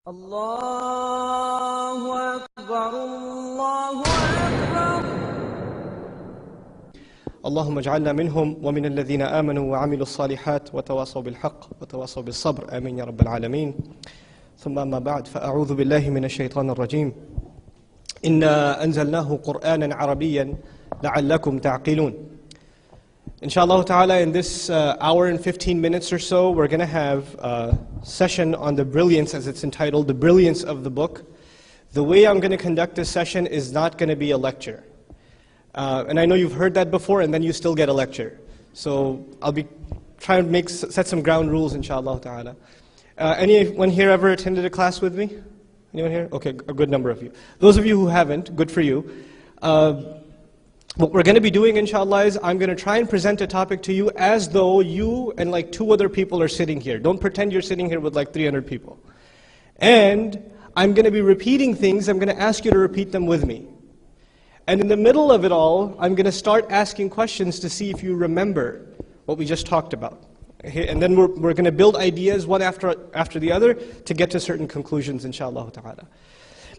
الله أكبر الله أكبر اللهم اجعلنا منهم ومن الذين آمنوا وعملوا الصالحات وتواصوا بالحق وتواصوا بالصبر آمين يا رب العالمين. ثم أما بعد فأعوذ بالله من الشيطان الرجيم. إنا أنزلناه قرآنا عربيا لعلكم تعقلون. Inshallah ta'ala, in this hour and 15 minutes or so, we're going to have a session on the brilliance, as it's entitled, The Brilliance of the Book. The way I'm going to conduct this session is not going to be a lecture. And I know you've heard that before, and then you still get a lecture. So I'll be trying to set some ground rules, inshallah ta'ala. Anyone here ever attended a class with me? Anyone here? Okay, a good number of you. Those of you who haven't, good for you. What we're going to be doing, inshallah, is I'm going to try and present a topic to you as though you and like 2 other people are sitting here. Don't pretend you're sitting here with like 300 people. And I'm going to be repeating things. I'm going to ask you to repeat them with me. And in the middle of it all, I'm going to start asking questions to see if you remember what we just talked about. Okay? And then we're going to build ideas one after the other to get to certain conclusions, inshallah ta'ala.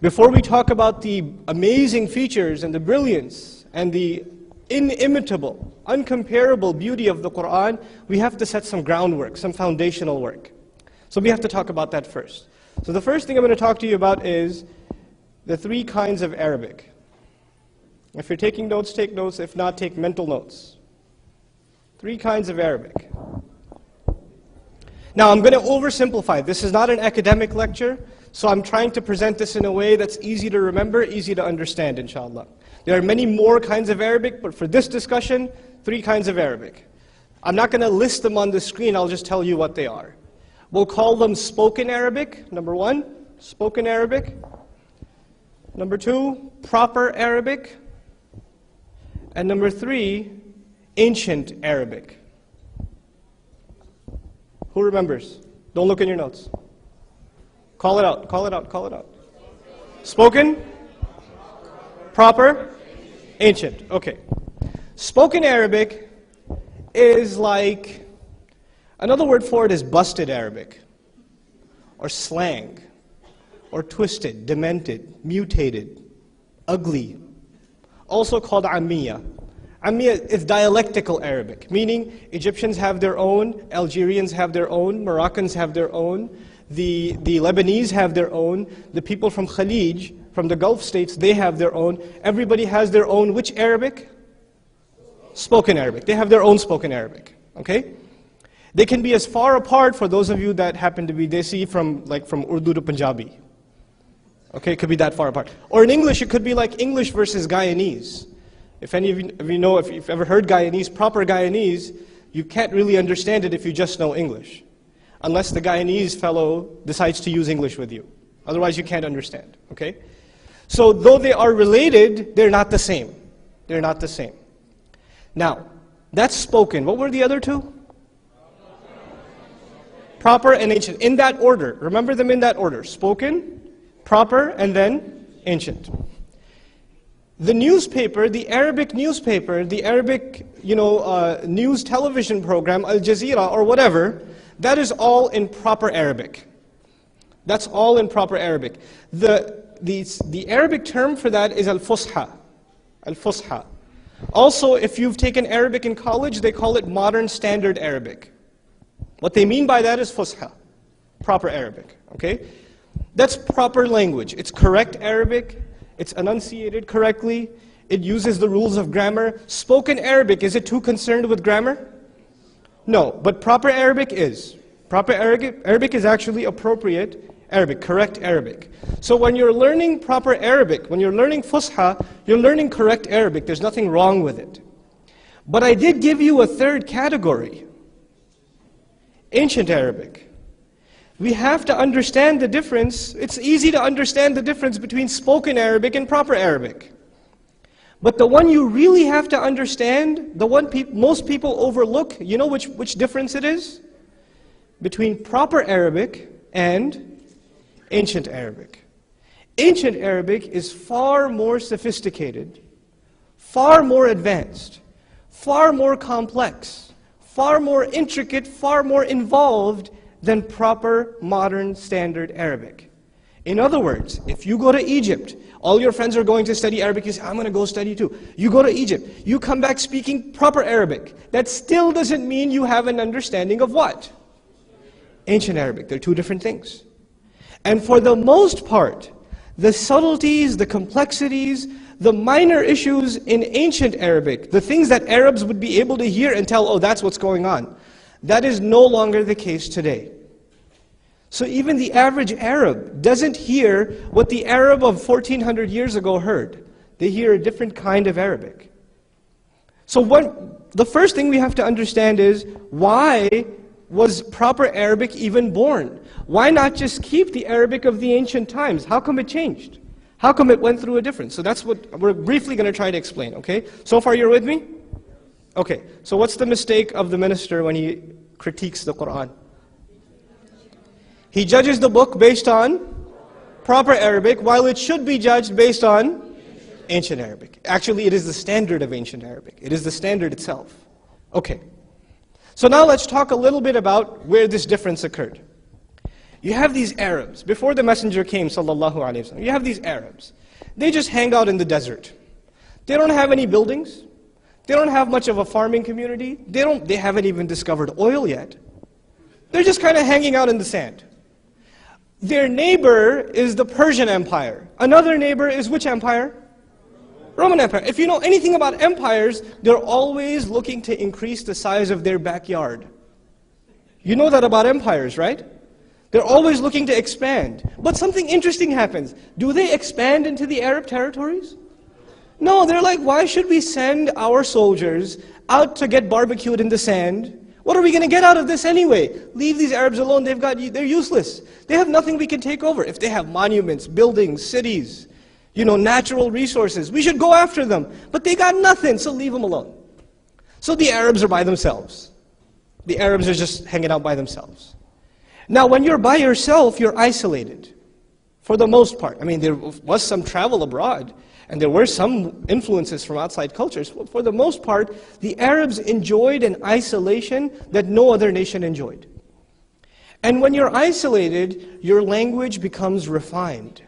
Before we talk about the amazing features and the brilliance and the inimitable, uncomparable beauty of the Quran, we have to set some groundwork, some foundational work. So we have to talk about that first. So the first thing I'm going to talk to you about is the 3 kinds of Arabic. If you're taking notes, take notes. If not, take mental notes. 3 kinds of Arabic. Now, I'm going to oversimplify. This is not an academic lecture, so I'm trying to present this in a way that's easy to remember, easy to understand, inshallah. There are many more kinds of Arabic, but for this discussion, 3 kinds of Arabic. I'm not going to list them on the screen, I'll just tell you what they are. We'll call them spoken Arabic, number 1, spoken Arabic. Number 2, proper Arabic. And number 3, ancient Arabic. Who remembers? Don't look in your notes. Call it out, call it out, call it out. Spoken, proper, ancient. Okay. Spoken Arabic is like, another word for it is busted Arabic, or slang, or twisted, demented, mutated, ugly. Also called Ammiya. Ammiya is dialectical Arabic, meaning Egyptians have their own, Algerians have their own, Moroccans have their own, the Lebanese have their own, the people from Khalij, from the Gulf states, they have their own. Everybody has their own, which Arabic? Spoken Arabic. They have their own spoken Arabic, okay? They can be as far apart, for those of you that happen to be Desi, from Urdu to Punjabi. Okay, it could be that far apart. Or in English, it could be like English versus Guyanese. If any of you know, if you've ever heard Guyanese, proper Guyanese, you can't really understand it if you just know English. Unless the Guyanese fellow decides to use English with you. Otherwise, you can't understand, okay? So, though they are related, they're not the same. They're not the same. Now, that's spoken. What were the other 2? Proper and ancient. In that order. Remember them in that order. Spoken, proper, and then ancient. The newspaper, the Arabic newspaper, the Arabic, news television program, Al Jazeera or whatever, that is all in proper Arabic. That's all in proper Arabic. The Arabic term for that is Al-Fusha. Al-Fusha. Also, if you've taken Arabic in college, they call it Modern Standard Arabic. What they mean by that is Fusha, proper Arabic, okay? That's proper language. It's correct Arabic. It's enunciated correctly. It uses the rules of grammar. Spoken Arabic, is it too concerned with grammar? No, but proper Arabic is. Proper Arabic is actually appropriate Arabic, correct Arabic. So when you're learning proper Arabic, when you're learning Fusha, you're learning correct Arabic. There's nothing wrong with it. But I did give you a 3rd category. Ancient Arabic. We have to understand the difference. It's easy to understand the difference between spoken Arabic and proper Arabic. But the one you really have to understand, the one most people overlook, you know which difference it is? Between proper Arabic and ancient Arabic. Ancient Arabic is far more sophisticated, far more advanced, far more complex, far more intricate, far more involved than proper modern standard Arabic. In other words, if you go to Egypt, all your friends are going to study Arabic, you say, I'm going to go study too. You go to Egypt, you come back speaking proper Arabic. That still doesn't mean you have an understanding of what? Ancient Arabic. They're two different things. And for the most part, the subtleties, the complexities, the minor issues in ancient Arabic, the things that Arabs would be able to hear and tell, oh, that's what's going on, that is no longer the case today. So even the average Arab doesn't hear what the Arab of 1400 years ago heard. They hear a different kind of Arabic. So the first thing we have to understand is, why was proper Arabic even born? Why not just keep the Arabic of the ancient times? How come it changed? How come it went through a difference? So that's what we're briefly going to try to explain, okay? So far you're with me? Okay, so what's the mistake of the minister when he critiques the Quran? He judges the book based on proper Arabic, while it should be judged based on ancient Arabic. Actually, it is the standard of ancient Arabic. It is the standard itself. Okay. So now let's talk a little bit about where this difference occurred. You have these Arabs. Before the messenger came, sallallahu alaihi wasallam, you have these Arabs. They just hang out in the desert. They don't have any buildings. They don't have much of a farming community. They haven't even discovered oil yet. They're just kind of hanging out in the sand. Their neighbor is the Persian Empire. Another neighbor is which empire? Roman Empire. If you know anything about empires, they're always looking to increase the size of their backyard. You know that about empires, right? They're always looking to expand. But something interesting happens. Do they expand into the Arab territories? No, they're like, why should we send our soldiers out to get barbecued in the sand? What are we going to get out of this anyway? Leave these Arabs alone, they're useless. They have nothing we can take over. If they have monuments, buildings, cities, natural resources, we should go after them. But they got nothing, so leave them alone. So the Arabs are by themselves. The Arabs are just hanging out by themselves. Now when you're by yourself, you're isolated. For the most part. I mean, there was some travel abroad, and there were some influences from outside cultures. For the most part, the Arabs enjoyed an isolation that no other nation enjoyed. And when you're isolated, your language becomes refined.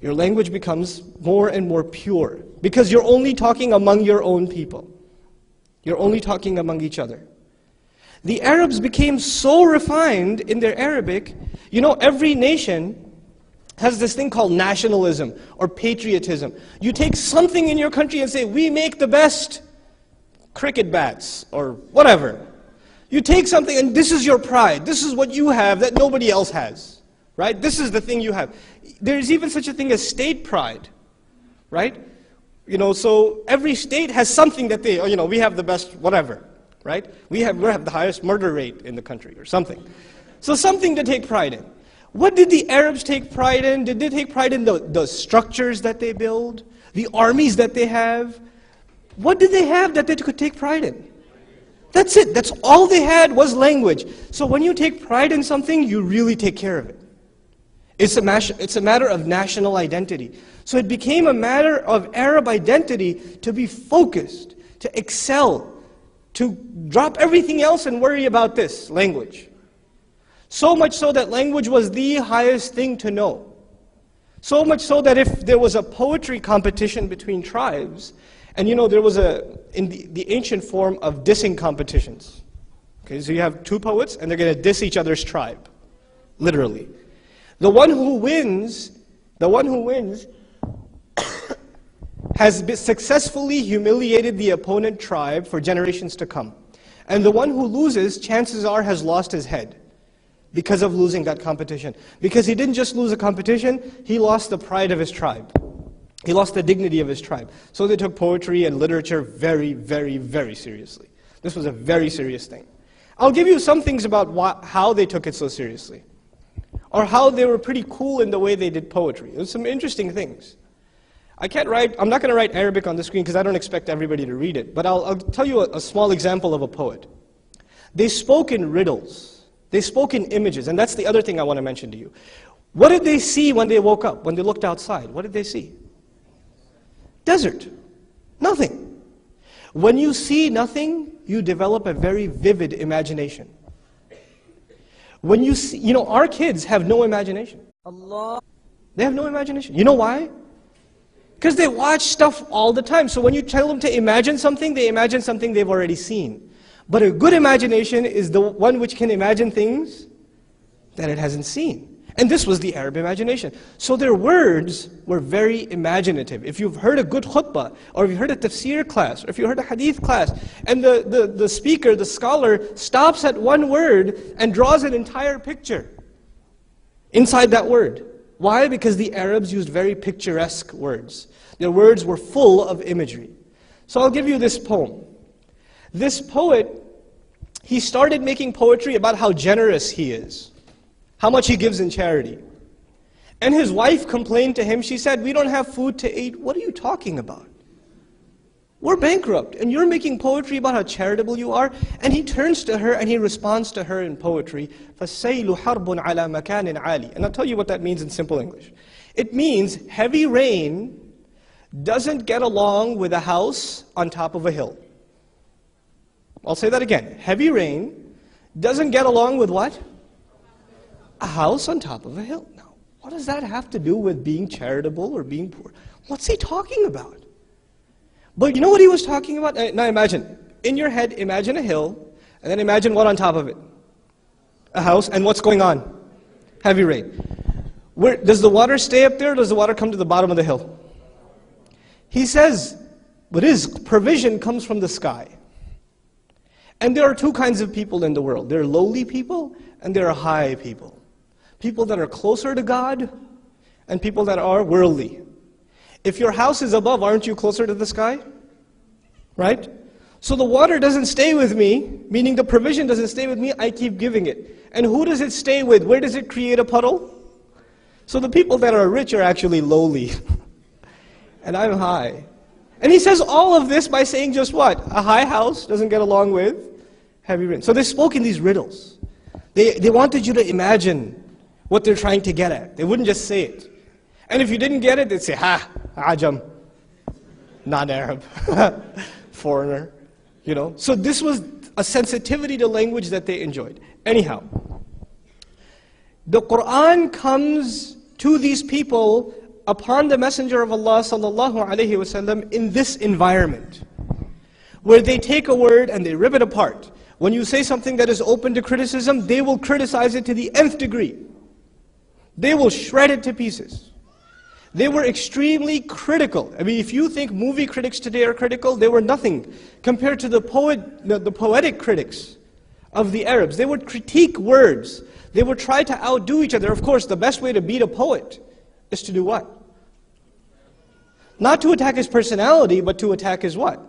Your language becomes more and more pure, because you're only talking among your own people. You're only talking among each other. The Arabs became so refined in their Arabic, every nation has this thing called nationalism or patriotism. You take something in your country and say, we make the best cricket bats or whatever. You take something and this is your pride. This is what you have that nobody else has, right? This is the thing you have. There's even such a thing as state pride, right? So every state has something that we have the best whatever, right? We have the highest murder rate in the country or something. So something to take pride in. What did the Arabs take pride in? Did they take pride in the structures that they build? The armies that they have? What did they have that they could take pride in? That's it. That's all they had was language. So when you take pride in something, you really take care of it. It's a matter of national identity. So it became a matter of Arab identity to be focused, to excel, to drop everything else and worry about this, language. So much so that language was the highest thing to know. So much so that if there was a poetry competition between tribes, and there was in the ancient form of dissing competitions. Okay, so you have two poets and they're going to diss each other's tribe. Literally. The one who wins has successfully humiliated the opponent tribe for generations to come. And the one who loses, chances are, has lost his head. Because of losing that competition. Because he didn't just lose a competition, he lost the pride of his tribe. He lost the dignity of his tribe. So they took poetry and literature very, very, very seriously. This was a very serious thing. I'll give you some things about how they took it so seriously. Or how they were pretty cool in the way they did poetry. There's some interesting things. I'm not going to write Arabic on the screen because I don't expect everybody to read it. But I'll tell you a small example of a poet. They spoke in riddles. They spoke in images, and that's the other thing I want to mention to you. What did they see when they woke up, when they looked outside? What did they see? Desert. Nothing. When you see nothing, you develop a very vivid imagination. When you see, our kids have no imagination. Allah. They have no imagination. You know why? Because they watch stuff all the time. So when you tell them to imagine something, they imagine something they've already seen. But a good imagination is the one which can imagine things that it hasn't seen. And this was the Arab imagination. So their words were very imaginative. If you've heard a good khutbah, or if you heard a tafsir class, or if you heard a hadith class, and the speaker, the scholar, stops at one word and draws an entire picture inside that word. Why? Because the Arabs used very picturesque words. Their words were full of imagery. So I'll give you this poem. This poet, he started making poetry about how generous he is, how much he gives in charity. And his wife complained to him. She said, "We don't have food to eat." "What are you talking about? We're bankrupt, and you're making poetry about how charitable you are?" And he turns to her and he responds to her in poetry, فَالسَّيْلُ حَرْبٌ عَلَى مَكَانٍ عَالٍ. And I'll tell you what that means in simple English. It means heavy rain doesn't get along with a house on top of a hill. I'll say that again. Heavy rain doesn't get along with what? A house on top of a hill. Now, what does that have to do with being charitable or being poor? What's he talking about? But you know what he was talking about? Now imagine, in your head, imagine a hill, and then imagine what on top of it? A house, and what's going on? Heavy rain. Does the water stay up there, or does the water come to the bottom of the hill? He says, but his provision comes from the sky. And there are two kinds of people in the world. There are lowly people, and there are high people. People that are closer to God, and people that are worldly. If your house is above, aren't you closer to the sky? Right? So the water doesn't stay with me, meaning the provision doesn't stay with me, I keep giving it. And who does it stay with? Where does it create a puddle? So the people that are rich are actually lowly. And I'm high. And he says all of this by saying just what? A high house doesn't get along with heavy rain. So they spoke in these riddles. They wanted you to imagine what they're trying to get at. They wouldn't just say it. And if you didn't get it, they'd say, "Ha, Ajam, non-Arab, foreigner." You know. So this was a sensitivity to language that they enjoyed. Anyhow, the Quran comes to these people upon the Messenger of Allah sallallahu alaihi wasallam in this environment, where they take a word and they rip it apart. When you say something that is open to criticism, they will criticize it to the nth degree. They will shred it to pieces. They were extremely critical. I mean, if you think movie critics today are critical, they were nothing compared to the poetic critics of the Arabs. They would critique words. They would try to outdo each other. Of course, the best way to beat a poet is to do what? Not to attack his personality, but to attack his what?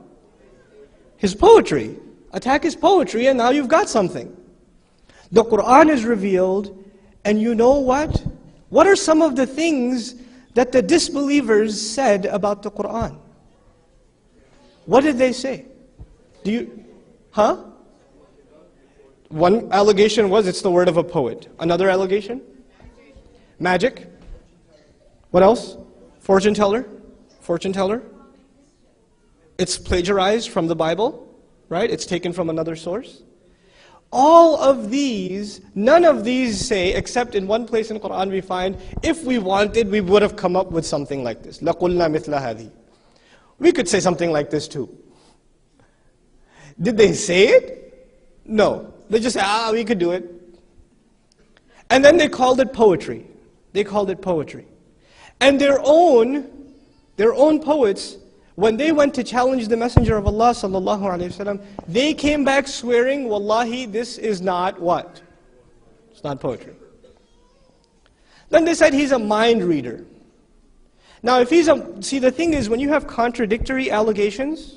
His poetry. Attack his poetry, and now you've got something. The Quran is revealed, and you know what? What are some of the things that the disbelievers said about the Quran? What did they say? One allegation was it's the word of a poet. Another allegation? Magic. What else? Fortune teller. Fortune teller. It's plagiarized from the Bible, right? It's taken from another source. All of these, none of these say, except in one place in the Quran we find, if we wanted, we would have come up with something like this. لَقُلْنَا مِثْلَ هَذِي. We could say something like this too. Did they say it? No. They just say, we could do it. And then they called it poetry. They called it poetry. And their own poets, when they went to challenge the Messenger of Allah sallallahu alaihi wasallam, they came back swearing, "Wallahi, this is not what? It's not poetry." Then they said he's a mind reader. Now, if see, the thing is, when you have contradictory allegations,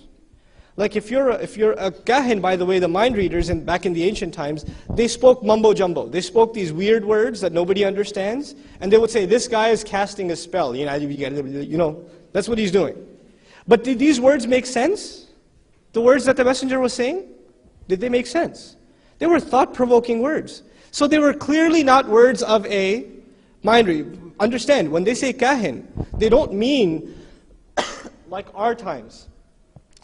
like if you're a kahin, by the way, the mind readers back in the ancient times, they spoke mumbo jumbo. They spoke these weird words that nobody understands, and they would say, "This guy is casting a spell." You know, that's what he's doing. But did these words make sense? The words that the Messenger was saying? Did they make sense? They were thought-provoking words. So they were clearly not words of a mind reader. Understand, when they say kahin, they don't mean, like our times,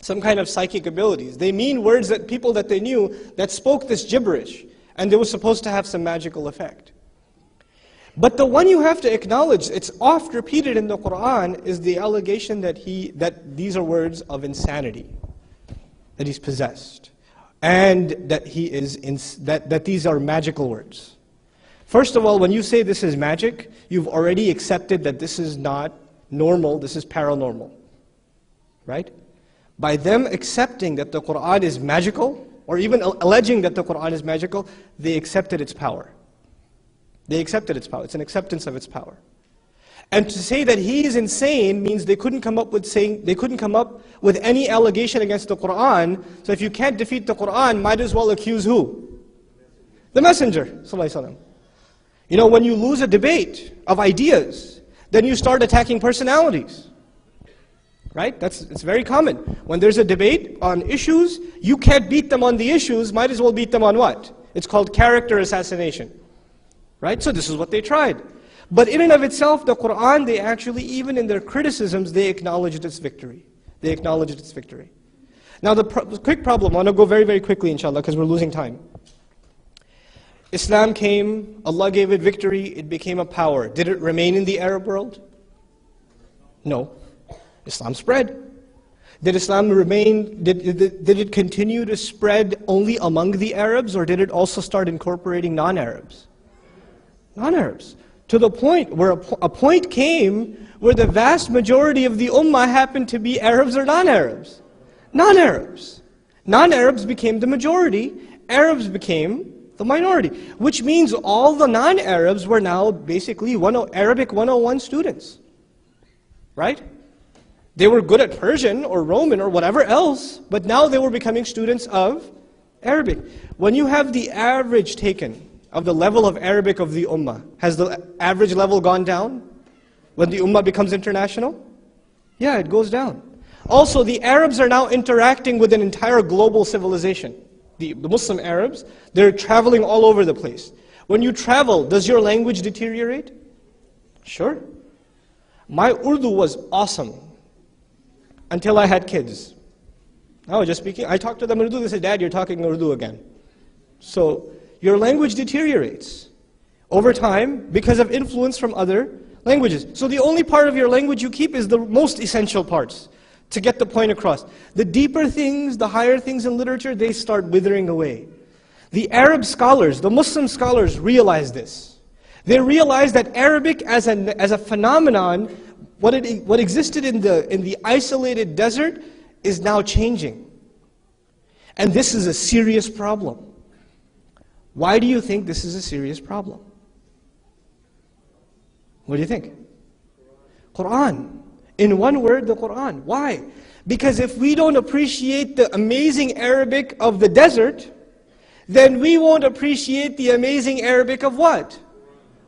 some kind of psychic abilities. They mean words that people that they knew that spoke this gibberish, and they were supposed to have some magical effect. But the one you have to acknowledge, it's oft repeated in the Quran, is the allegation that these are words of insanity, that he's possessed, and that that these are magical words. First of all, when you say this is magic, you've already accepted that this is not normal, this is paranormal. Right? By them accepting that the Quran is magical, or even alleging that the Quran is magical, they accepted its power. They accepted its power. It's an acceptance of its power. And to say that he is insane means they couldn't come up with any allegation against the Quran. So if you can't defeat the Quran, might as well accuse who? The Messenger, sallallahu alaihi wasallam. You know, when you lose a debate of ideas, then you start attacking personalities. Right? It's very common. When there's a debate on issues, you can't beat them on the issues, might as well beat them on what? It's called character assassination. Right? So this is what they tried. But in and of itself, the Quran, they actually, even in their criticisms, they acknowledged its victory. They acknowledged its victory. Now the quick problem, I want to go very, very quickly inshallah, because we're losing time. Islam came, Allah gave it victory, it became a power. Did it remain in the Arab world? No. Islam spread. Did Islam remain, did it continue to spread only among the Arabs, or did it also start incorporating non-Arabs? Non-Arabs. To the point where a point came where the vast majority of the ummah happened to be Arabs or non-Arabs. Non-Arabs. Non-Arabs became the majority, Arabs became the minority. Which means all the non-Arabs were now basically Arabic 101 students. Right? They were good at Persian or Roman or whatever else, but now they were becoming students of Arabic. When you have the average taken of the level of Arabic of the ummah, has the average level gone down when the ummah becomes international? Yeah, it goes down. Also, the Arabs are now interacting with an entire global civilization. The Muslim Arabs, they're traveling all over the place. When you travel, does your language deteriorate? Sure. My Urdu was awesome until I had kids. I was just speaking, I talked to them in Urdu, they said, Dad, you're talking Urdu again. So, your language deteriorates over time because of influence from other languages. So the only part of your language you keep is the most essential parts to get the point across. The deeper things, the higher things in literature, they start withering away. The Arab scholars, the Muslim scholars realize this. They realize that Arabic as a phenomenon, what existed in the isolated desert is now changing. And this is a serious problem. Why do you think this is a serious problem? What do you think? Quran. In one word, the Quran. Why? Because if we don't appreciate the amazing Arabic of the desert, then we won't appreciate the amazing Arabic of what?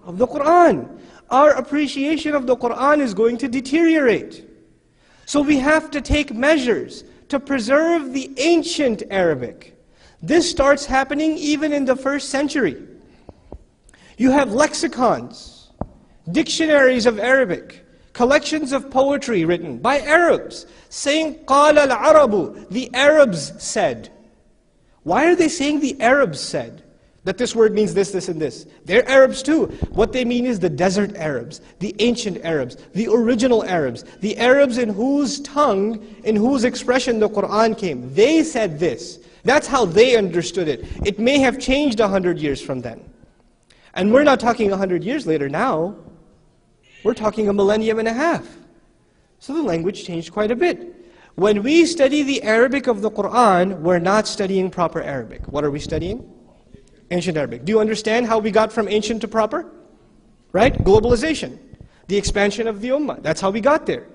Of the Quran. Our appreciation of the Quran is going to deteriorate. So we have to take measures to preserve the ancient Arabic. This starts happening even in the 1st century. You have lexicons, dictionaries of Arabic, collections of poetry written by Arabs, saying, قَالَ الْعَرَبُ, the Arabs said. Why are they saying the Arabs said? That this word means this, this, and this. They're Arabs too. What they mean is the desert Arabs, the ancient Arabs, the original Arabs, the Arabs in whose tongue, in whose expression the Quran came. They said this. That's how they understood it. It may have changed 100 years from then. And we're not talking 100 years later now. We're talking a millennium and a half. So the language changed quite a bit. When we study the Arabic of the Quran, we're not studying proper Arabic. What are we studying? Ancient Arabic. Do you understand how we got from ancient to proper? Right? Globalization. The expansion of the Ummah. That's how we got there.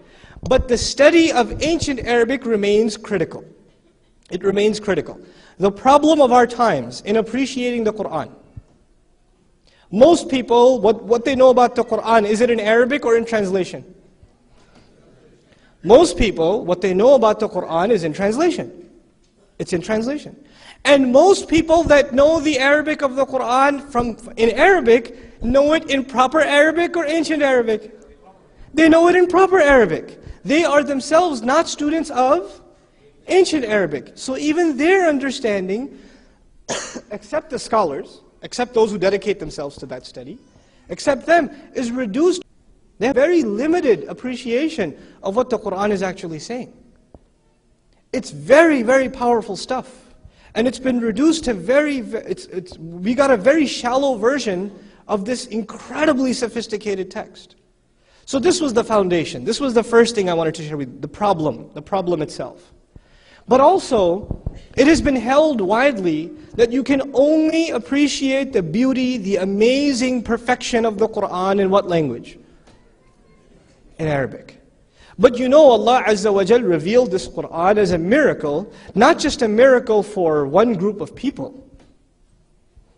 But the study of ancient Arabic remains critical. It remains critical. The problem of our times in appreciating the Quran. Most people, what they know about the Quran, is it in Arabic or in translation? Most people, what they know about the Quran is in translation. It's in translation. And most people that know the Arabic of the Quran in Arabic, know it in proper Arabic or ancient Arabic? They know it in proper Arabic. They are themselves not students of ancient Arabic. So even their understanding, except the scholars, except those who dedicate themselves to that study, except them, is reduced. They have very limited appreciation of what the Qur'an is actually saying. It's very, very powerful stuff. And it's been reduced to we got a very shallow version of this incredibly sophisticated text. So this was the foundation. This was the first thing I wanted to share with you, the problem itself. But also, it has been held widely that you can only appreciate the beauty, the amazing perfection of the Qur'an in what language? In Arabic. But you know, Allah Azza wa Jal revealed this Qur'an as a miracle, not just a miracle for one group of people.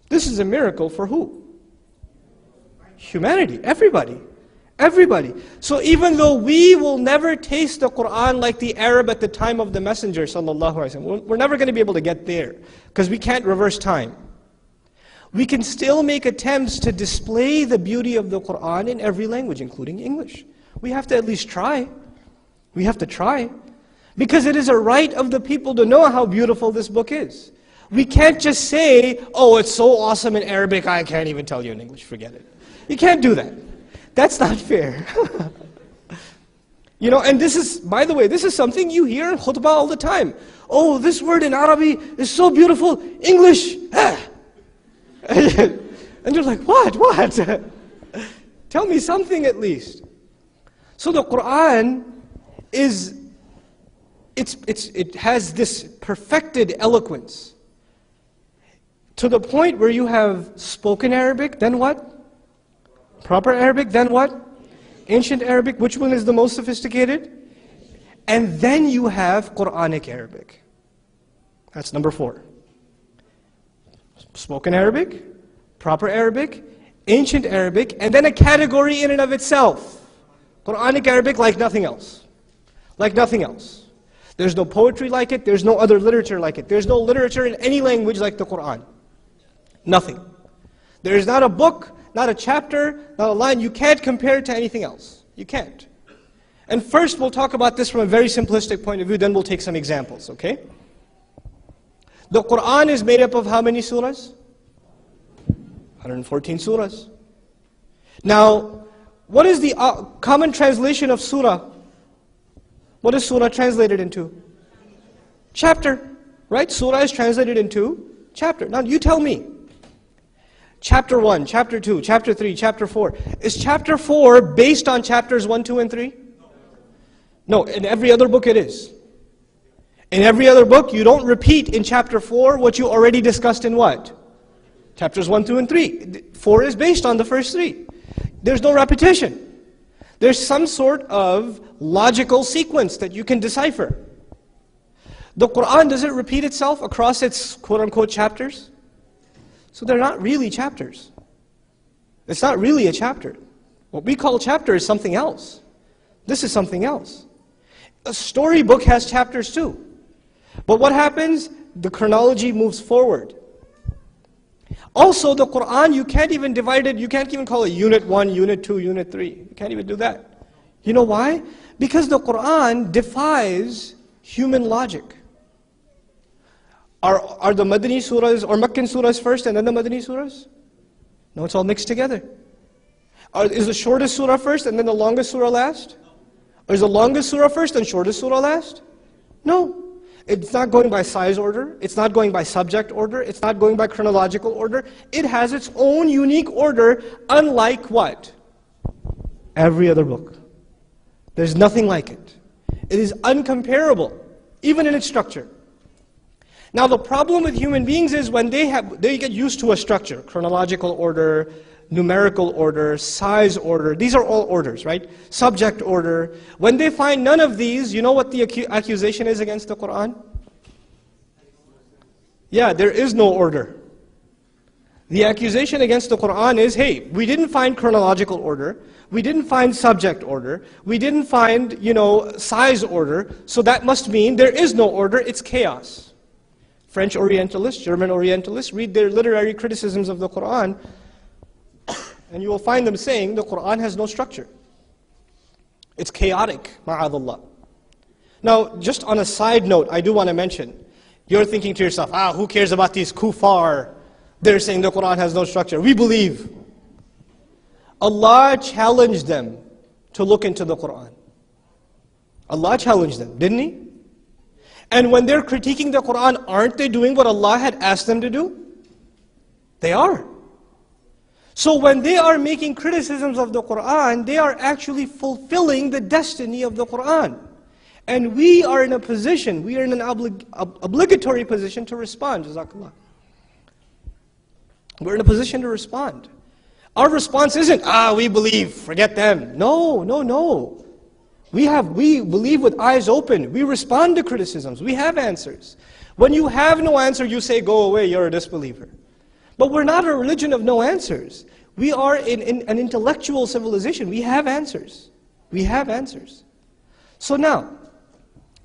This is a miracle for who? Humanity, everybody. Everybody. So even though we will never taste the Qur'an like the Arab at the time of the Messenger sallallahu alaihi wasallam, we're never going to be able to get there because we can't reverse time. We can still make attempts to display the beauty of the Qur'an in every language, including English. We have to at least try. We have to try. Because it is a right of the people to know how beautiful this book is. We can't just say, oh, it's so awesome in Arabic, I can't even tell you in English, forget it. You can't do that. That's not fair. You know, and this is, by the way, this is something you hear in khutbah all the time. Oh, this word in Arabic is so beautiful, English, ah. And you're like, what? Tell me something at least. So the Qur'an it has this perfected eloquence to the point where you have spoken Arabic, then what? Proper Arabic, then what? Ancient Arabic, which one is the most sophisticated? And then you have Quranic Arabic. That's number 4. Spoken Arabic, proper Arabic, ancient Arabic, and then a category in and of itself. Quranic Arabic like nothing else. Like nothing else. There's no poetry like it, there's no other literature like it. There's no literature in any language like the Qur'an. Nothing. There is not a book, not a chapter, not a line. You can't compare it to anything else. You can't. And first we'll talk about this from a very simplistic point of view, then we'll take some examples, okay? The Qur'an is made up of how many surahs? 114 surahs. Now, what is the common translation of surah? What is surah translated into? Chapter, right? Surah is translated into chapter. Now you tell me. Chapter 1, chapter 2, chapter 3, chapter 4. Is chapter 4 based on chapters 1, 2, and 3? No, in every other book it is. In every other book, you don't repeat in chapter 4 what you already discussed in what? Chapters 1, 2, and 3. 4 is based on the first 3. There's no repetition. There's some sort of logical sequence that you can decipher. The Qur'an, does it repeat itself across its quote-unquote chapters? So they're not really chapters. It's not really a chapter. What we call chapter is something else. This is something else. A storybook has chapters too. But what happens? The chronology moves forward. Also, the Qur'an, you can't even divide it, you can't even call it Unit 1, Unit 2, Unit 3. You can't even do that. You know why? Because the Qur'an defies human logic. Are the Madani surahs or Meccan surahs first and then the Madani surahs? No, it's all mixed together. Is the shortest surah first and then the longest surah last? Or is the longest surah first and shortest surah last? No. It's not going by size order. It's not going by subject order. It's not going by chronological order. It has its own unique order, unlike what? Every other book. There's nothing like it. It is uncomparable, even in its structure. Now the problem with human beings is when they get used to a structure, chronological order, numerical order, size order, these are all orders, right? Subject order. When they find none of these, you know what the accusation is against the Qur'an? Yeah, there is no order. The accusation against the Qur'an is, hey, we didn't find chronological order, we didn't find subject order, we didn't find, size order, so that must mean there is no order, it's chaos. French Orientalists, German Orientalists, read their literary criticisms of the Qur'an, and you will find them saying the Qur'an has no structure. It's chaotic, ma'adallah. Now, just on a side note, I do want to mention, you're thinking to yourself, who cares about these kuffar? They're saying the Qur'an has no structure. We believe. Allah challenged them to look into the Qur'an. Allah challenged them, didn't He? And when they're critiquing the Qur'an, aren't they doing what Allah had asked them to do? They are. So when they are making criticisms of the Qur'an, they are actually fulfilling the destiny of the Qur'an. And we are in a position, we are in an obligatory position to respond. Jazakallah. We're in a position to respond. Our response isn't, we believe, forget them. No, no, no. We believe with eyes open. We respond to criticisms. We have answers. When you have no answer, you say, go away, you're a disbeliever. But we're not a religion of no answers. We are in an intellectual civilization. We have answers. We have answers. So now,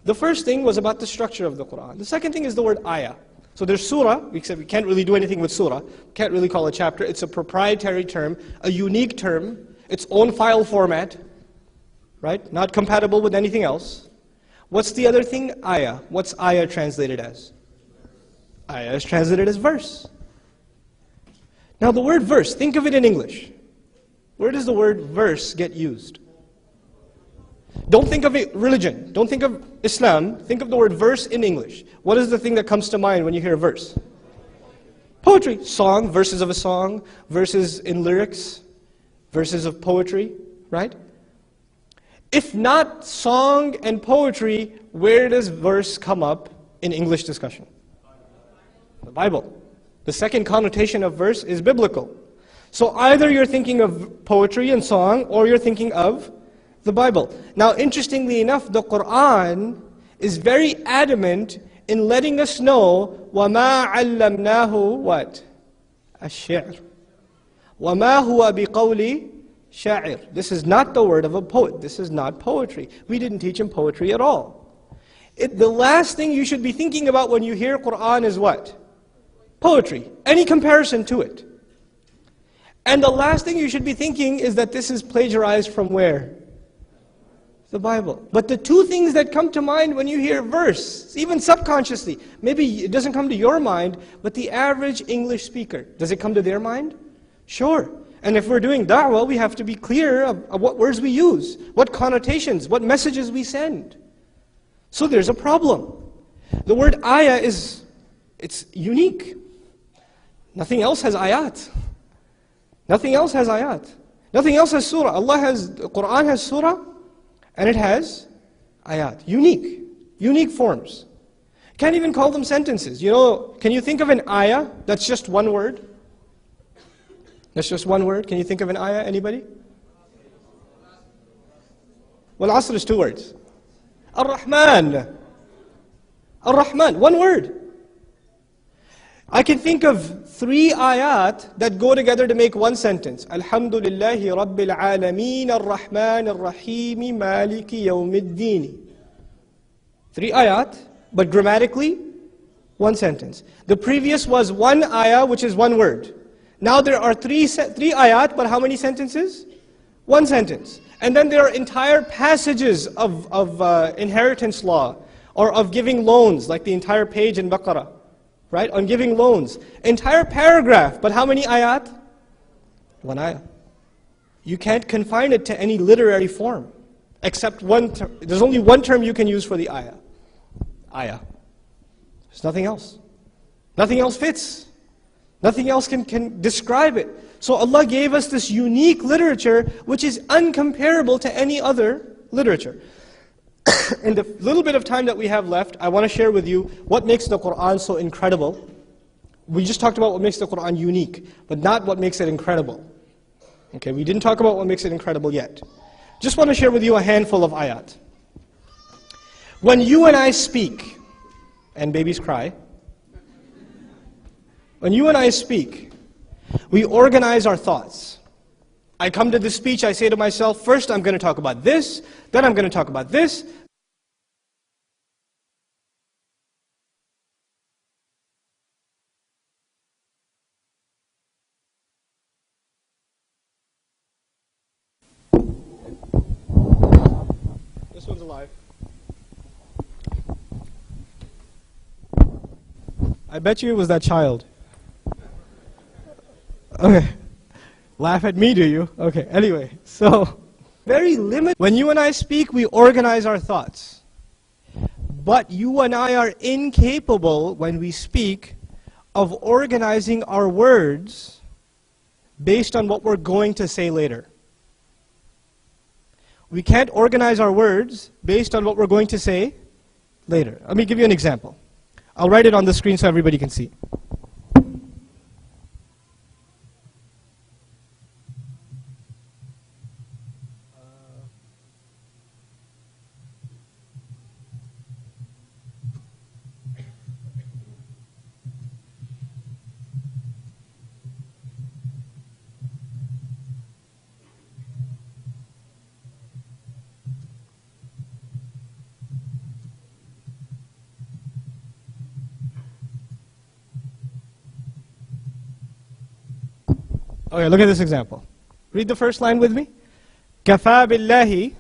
the first thing was about the structure of the Qur'an. The second thing is the word ayah. So there's surah. We said we can't really do anything with surah. Can't really call it chapter. It's a proprietary term, a unique term, its own file format, right? Not compatible with anything else. What's the other thing? Ayah. What's ayah translated as? Ayah is translated as verse. Now the word verse, think of it in English. Where does the word verse get used? Don't think of it religion. Don't think of Islam. Think of the word verse in English. What is the thing that comes to mind when you hear verse? Poetry. Song, verses of a song, verses in lyrics, verses of poetry, right? If not song and poetry, where does verse come up in English discussion? The Bible. The second connotation of verse is biblical. So either you're thinking of poetry and song, or you're thinking of the Bible. Now, interestingly enough, the Qur'an is very adamant in letting us know, وَمَا عَلَّمْنَاهُ what? الشِّعْرِ وَمَا هُوَ بِقَوْلِ شَاعِرٍ. This is not the word of a poet. This is not poetry. We didn't teach him poetry at all. The last thing you should be thinking about when you hear Qur'an is what? Poetry. Any comparison to it. And the last thing you should be thinking is that this is plagiarized from where? The Bible. But the two things that come to mind when you hear verse, even subconsciously, maybe it doesn't come to your mind, but the average English speaker, does it come to their mind? Sure. And if we're doing da'wah, we have to be clear of what words we use, what connotations, what messages we send. So there's a problem. The word ayah it's unique. Nothing else has ayat. Nothing else has ayat. Nothing else has surah. The Qur'an has surah, and it has ayat. Unique forms. Can't even call them sentences. You know, can you think of an ayah that's just one word? That's just one word. Can you think of an ayah, anybody? Well, Asr is two words. Ar-Rahman. Ar-Rahman, one word. I can think of 3 ayat that go together to make one sentence. Alhamdulillahi Rabbil Alameen Ar-Rahman Ar-Rahim Maliki Yawmiddin. 3 ayat, but grammatically, one sentence. The previous was 1 ayah, which is 1 word. Now there are 3 ayat, but how many sentences? 1 sentence. And then there are entire passages of inheritance law, or of giving loans, like the entire page in Baqarah. Right, on giving loans. Entire paragraph, but how many ayat? 1 ayah. You can't confine it to any literary form, except one term. There's only one term you can use for the ayah. Ayah. There's nothing else. Nothing else fits. Nothing else can describe it. So Allah gave us this unique literature, which is uncomparable to any other literature. In the little bit of time that we have left, I want to share with you what makes the Qur'an so incredible. We just talked about what makes the Qur'an unique, but not what makes it incredible. Okay, we didn't talk about what makes it incredible yet. Just want to share with you a handful of ayat. When you and I speak, and babies cry, when you and I speak, we organize our thoughts. I come to this speech, I say to myself, first I'm going to talk about this, then I'm going to talk about this. This one's alive. I bet you it was that child. Okay. Laugh at me, do you? Okay, anyway, so very limited. When you and I speak, we organize our thoughts. But you and I are incapable, when we speak, of organizing our words based on what we're going to say later. We can't organize our words based on what we're going to say later. Let me give you an example. I'll write it on the screen so everybody can see. Okay, look at this example. Read the first line with me. Kafa billahi.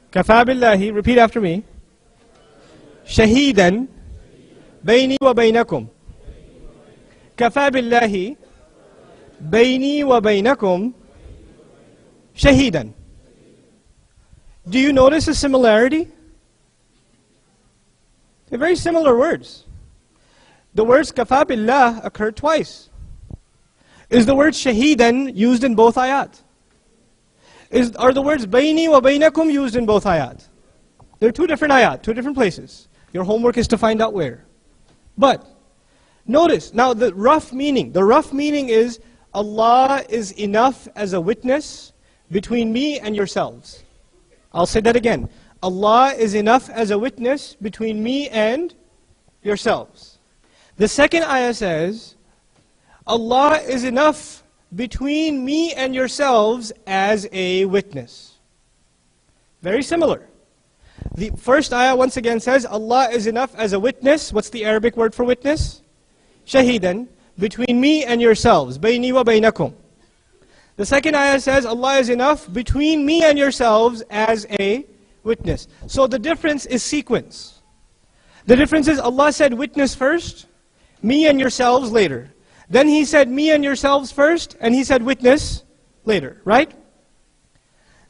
Kafa billahi. Repeat after me. Shahidan. Bayni wa baynakum. Kafa billahi. Bayni wa baynakum. Shahidan. Do you notice a similarity? They're very similar words. The words kafa billah occur twice. Is the word shahidan used in both ayat? Are the words bayni wa baynakum used in both ayat? They're two different ayat, two different places. Your homework is to find out where. But, notice, now the rough meaning is Allah is enough as a witness between me and yourselves. I'll say that again. Allah is enough as a witness between me and yourselves. The second ayah says, Allah is enough between me and yourselves as a witness. Very similar. The first ayah once again says, Allah is enough as a witness. What's the Arabic word for witness? Shahidan. Between me and yourselves. Bayni wa baynakum. The second ayah says, Allah is enough between me and yourselves as a witness. So the difference is sequence. The difference is Allah said witness first, me and yourselves later. Then He said me and yourselves first, and He said witness later, right?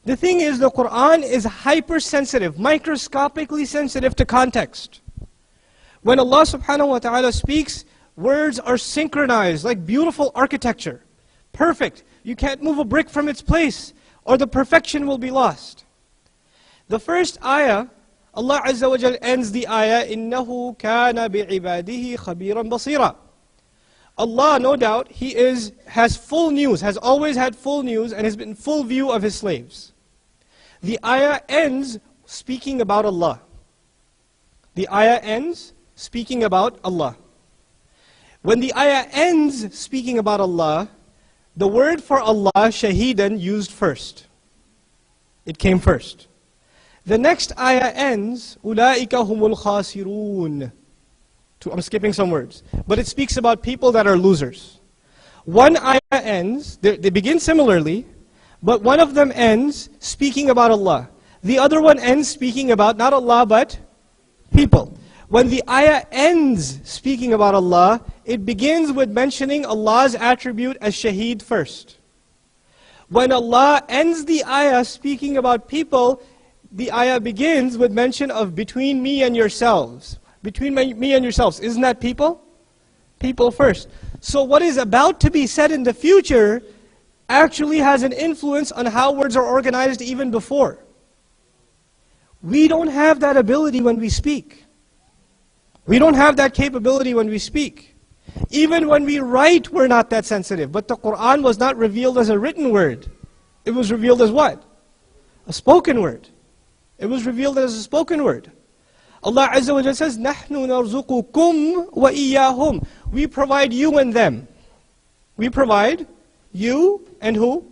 The thing is, the Quran is hypersensitive, microscopically sensitive to context. When Allah subhanahu wa ta'ala speaks, words are synchronized like beautiful architecture. Perfect. You can't move a brick from its place, or the perfection will be lost. The first ayah, Allah Azza wa Jal ends the ayah, إِنَّهُ كَانَ بِعِبَادِهِ خَبِيرًا بَصِيرًا. Allah, no doubt, He has full news, has always had full news, and has been in full view of His slaves. The ayah ends speaking about Allah. The ayah ends speaking about Allah. When the ayah ends speaking about Allah, the word for Allah, shahidan, used first. It came first. The next ayah ends, أُولَٰئِكَ هُمُ الْخَاسِرُونَ. I'm skipping some words. But it speaks about people that are losers. One ayah ends, they begin similarly, but one of them ends speaking about Allah. The other one ends speaking about not Allah but people. When the ayah ends speaking about Allah, it begins with mentioning Allah's attribute as shaheed first. When Allah ends the ayah speaking about people, the ayah begins with mention of between me and yourselves. Between me and yourselves. Isn't that people? People first. So what is about to be said in the future actually has an influence on how words are organized even before. We don't have that ability when we speak. We don't have that capability when we speak. Even when we write, we're not that sensitive. But the Quran was not revealed as a written word. It was revealed as what? A spoken word. It was revealed as a spoken word. Allah Azza wa Jalla says, نَحْنُ نَرْزُقُكُمْ وَإِيَّاهُمْ. We provide you and them. We provide you and who?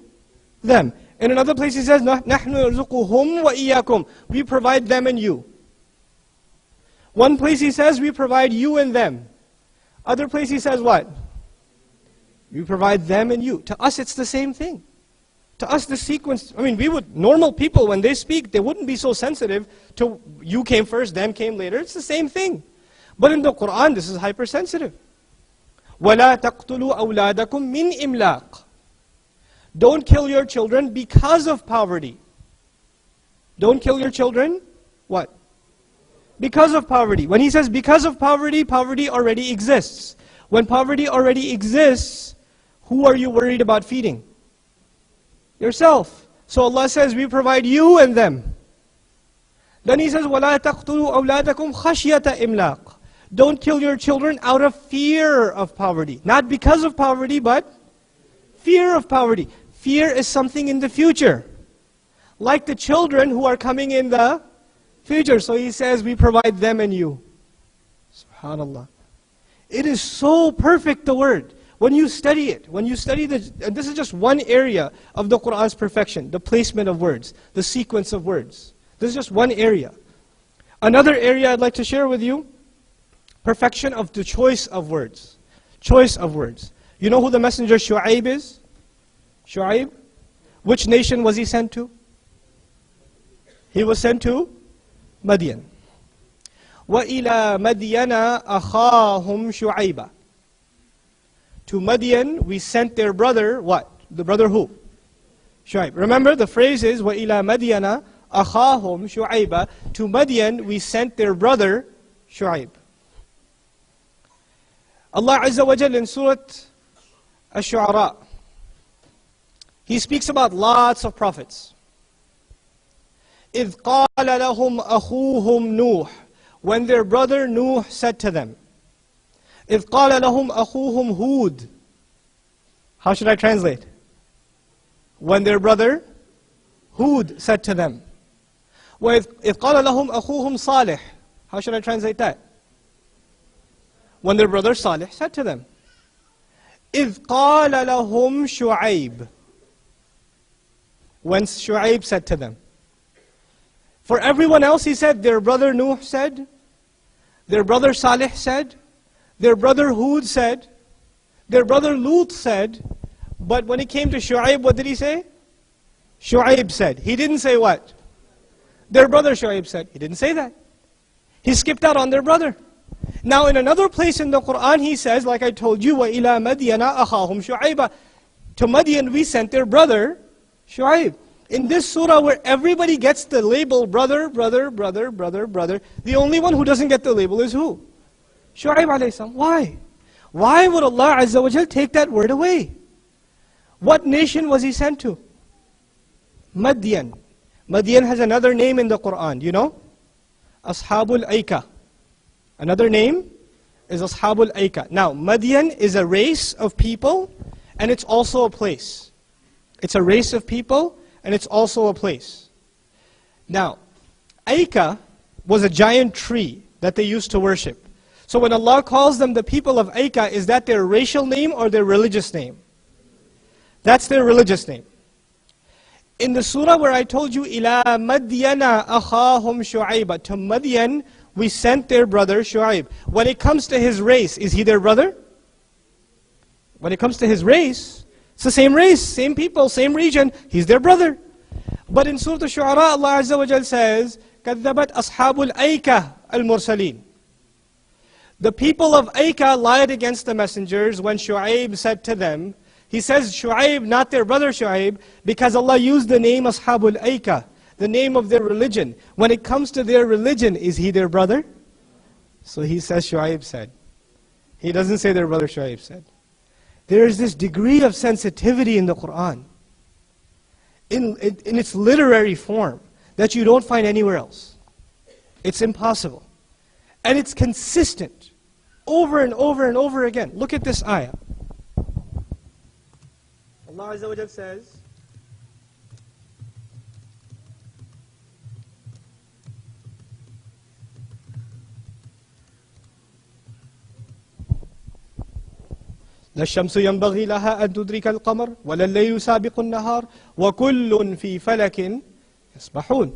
Them. In another place He says, نَحْنُ نَرْزُقُهُمْ وَإِيَّاكُمْ. We provide them and you. One place He says, we provide you and them. Other place He says what? We provide them and you. To us it's the same thing. To us the sequence, normal people when they speak, they wouldn't be so sensitive to you came first, them came later. It's the same thing. But in the Quran, this is hypersensitive. وَلَا تَقْتُلُوا أَوْلَادَكُمْ مِنْ إِمْلَاقٍ. Don't kill your children because of poverty. Don't kill your children, what? Because of poverty. When he says because of poverty, poverty already exists. When poverty already exists, who are you worried about feeding? Yourself. So Allah says, we provide you and them. Then He says, وَلَا تَقْتُلُوا أَوْلَادَكُمْ خَشْيَةَ إِمْلَاقٍ. Don't kill your children out of fear of poverty. Not because of poverty, but fear of poverty. Fear is something in the future. Like the children who are coming in the future. So He says, we provide them and you. SubhanAllah. It is so perfect, the word. When you study it, when you study and this is just one area of the Qur'an's perfection, the placement of words, the sequence of words. This is just one area. Another area I'd like to share with you, perfection of the choice of words. Choice of words. You know who the messenger Shu'aib is? Shu'aib? Which nation was he sent to? He was sent to Madian. وَإِلَى مَدْيَنَ أَخَاهُمْ شُعَيْبًا. To Madian, we sent their brother, what? The brother who? Shu'aib. Remember, the phrase is, وَإِلَى مَدْيَنَ أَخَاهُمْ شُعَيْبًا. To Madian, we sent their brother, Shu'aib. Allah Azza wa Jal in Surah Ash-Shu'ara, He speaks about lots of prophets. إِذْ قَالَ لَهُمْ أَخُوهُمْ نُوحٌ. When their brother Nuh said to them. إِذْ قَالَ لَهُمْ أَخُوهُمْ هُودٌ. How should I translate? When their brother Hud said to them. وَإِذْ قَالَ لَهُمْ أَخُوهُمْ صَالِحٌ. How should I translate that? When their brother Salih said to them. إِذْ قَالَ لَهُمْ شُعَيْبٌ. When Shu'aib said to them. For everyone else, he said, their brother Nuh said, their brother Salih said, their brother Hud said, their brother Lut said, but when it came to Shu'aib, what did he say? Shu'aib said. He didn't say what? Their brother Shu'aib said. He didn't say that. He skipped out on their brother. Now in another place in the Qur'an, he says, like I told you, وَإِلَى مَدْيَنَ أَخَاهُمْ شُعَيْبًا. To Madian, we sent their brother Shu'aib. In this surah where everybody gets the label brother, brother, brother, brother, brother, the only one who doesn't get the label is who? Shu'aib alayhi salam. Why? Why would Allah Azza wa Jal take that word away? What nation was He sent to? Madian. Madian has another name in the Qur'an, you know? Ashabul Aika. Another name is Ashabul Aika. Now, Madian is a race of people and it's also a place. It's a race of people and it's also a place. Now, Aika was a giant tree that they used to worship. So when Allah calls them the people of Aika, is that their racial name or their religious name? That's their religious name. In the surah where I told you, إِلَى مَدْيَنَ أَخَاهُمْ شُعَيْبًا. To Madian, we sent their brother Shu'aib. When it comes to his race, is he their brother? When it comes to his race, it's the same race, same people, same region, he's their brother. But in Surah Ash-Shu'ara, Allah Azza wa Jal says, كَذَّبَتْ أَصْحَابُ الْأَيْكَةِ الْمُرْسَلِينَ. The people of Aika lied against the messengers when Shu'aib said to them, he says Shu'aib, not their brother Shu'aib, because Allah used the name Ashabul Aika, the name of their religion. When it comes to their religion, is he their brother? So he says Shu'aib said. He doesn't say their brother Shu'aib said. There is this degree of sensitivity in the Qur'an, in its literary form, that you don't find anywhere else. It's impossible. And it's consistent, over and over and over again. Look at this ayah. Allah Azza wa Jal says, لا الشمس ينبغي لها أن تدرك القمر ولا الليل سابق النهار وكل في فلك يسبحون.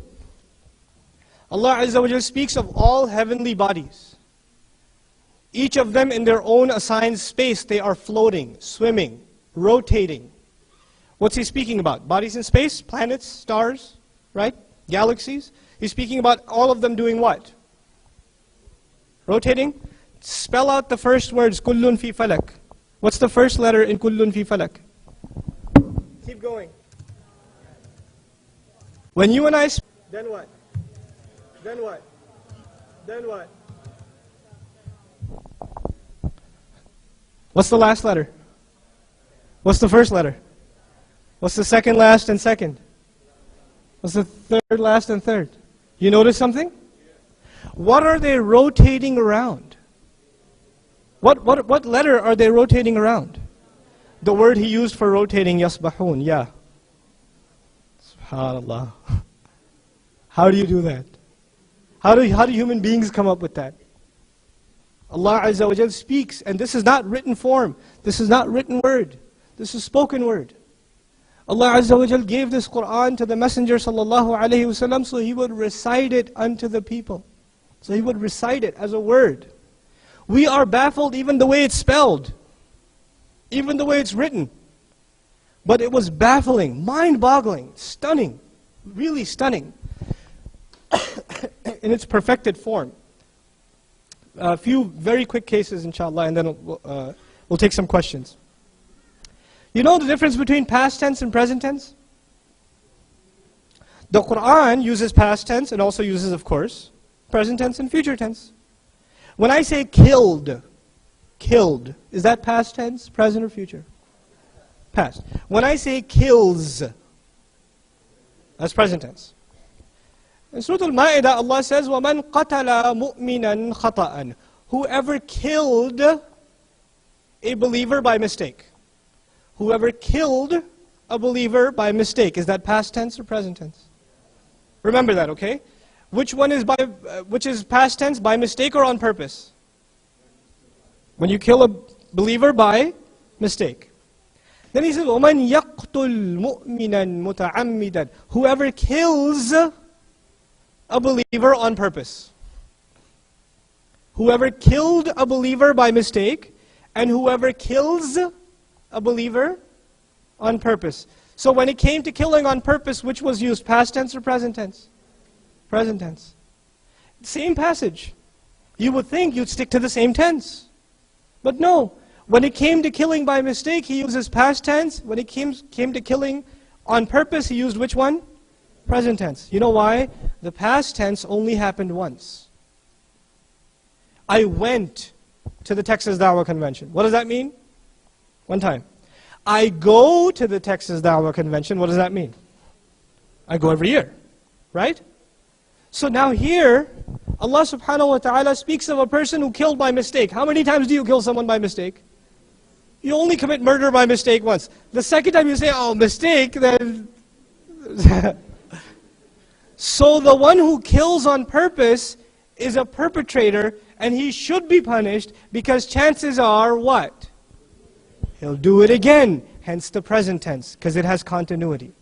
Allah Azza wa Jal speaks of all heavenly bodies. Each of them in their own assigned space, they are floating, swimming, rotating. What's He speaking about? Bodies in space, planets, stars, right? Galaxies. He's speaking about all of them doing what? Rotating. Spell out the first words, kullun fi falak. What's the first letter in kullun fi falak? Keep going. When you and I speak, then what? Then what? Then what? What's the last letter? What's the first letter? What's the second last and second? What's the third last and third? You notice something? What are they rotating around? What letter are they rotating around? The word he used for rotating, yasbahun, yeah. SubhanAllah. How do you do that? How do human beings come up with that? Allah Azza wa Jal speaks, and this is not written form. This is not written word. This is spoken word. Allah Azza wa Jal gave this Qur'an to the Messenger sallallahu alayhi wasallam so he would recite it unto the people. So he would recite it as a word. We are baffled even the way it's spelled, even the way it's written. But it was baffling, mind-boggling, stunning, really stunning in its perfected form. A few very quick cases, inshallah, and then we'll take some questions. You know the difference between past tense and present tense? The Qur'an uses past tense and also uses, of course, present tense and future tense. When I say killed, is that past tense, present or future? Past. When I say kills, that's present tense. In Surah Al-Ma'idah, Allah says, وَمَنْ قَتَلَ مُؤْمِنًا خَطَأً. Whoever killed a believer by mistake. Whoever killed a believer by mistake. Is that past tense or present tense? Remember that, okay? Which is past tense, by mistake or on purpose? When you kill a believer by mistake. Then he says, وَمَنْ يَقْتُلْ مُؤْمِنًا مُتَعَمِّدًا. Whoever kills a believer on purpose. Whoever killed a believer by mistake, and whoever kills a believer on purpose. So when it came to killing on purpose, which was used, past tense or present tense? Present tense. Same passage. You would think you'd stick to the same tense. But no. When it came to killing by mistake, he uses past tense. When it came to killing on purpose, he used which one? Present tense. You know why? The past tense only happened once. I went to the Texas Dawah Convention. What does that mean? One time. I go to the Texas Dawah Convention. What does that mean? I go every year. Right? So now here, Allah subhanahu wa ta'ala speaks of a person who killed by mistake. How many times do you kill someone by mistake? You only commit murder by mistake once. The second time you say, oh, mistake, then... So the one who kills on purpose is a perpetrator, and he should be punished because chances are what? He'll do it again, hence the present tense, because it has continuity.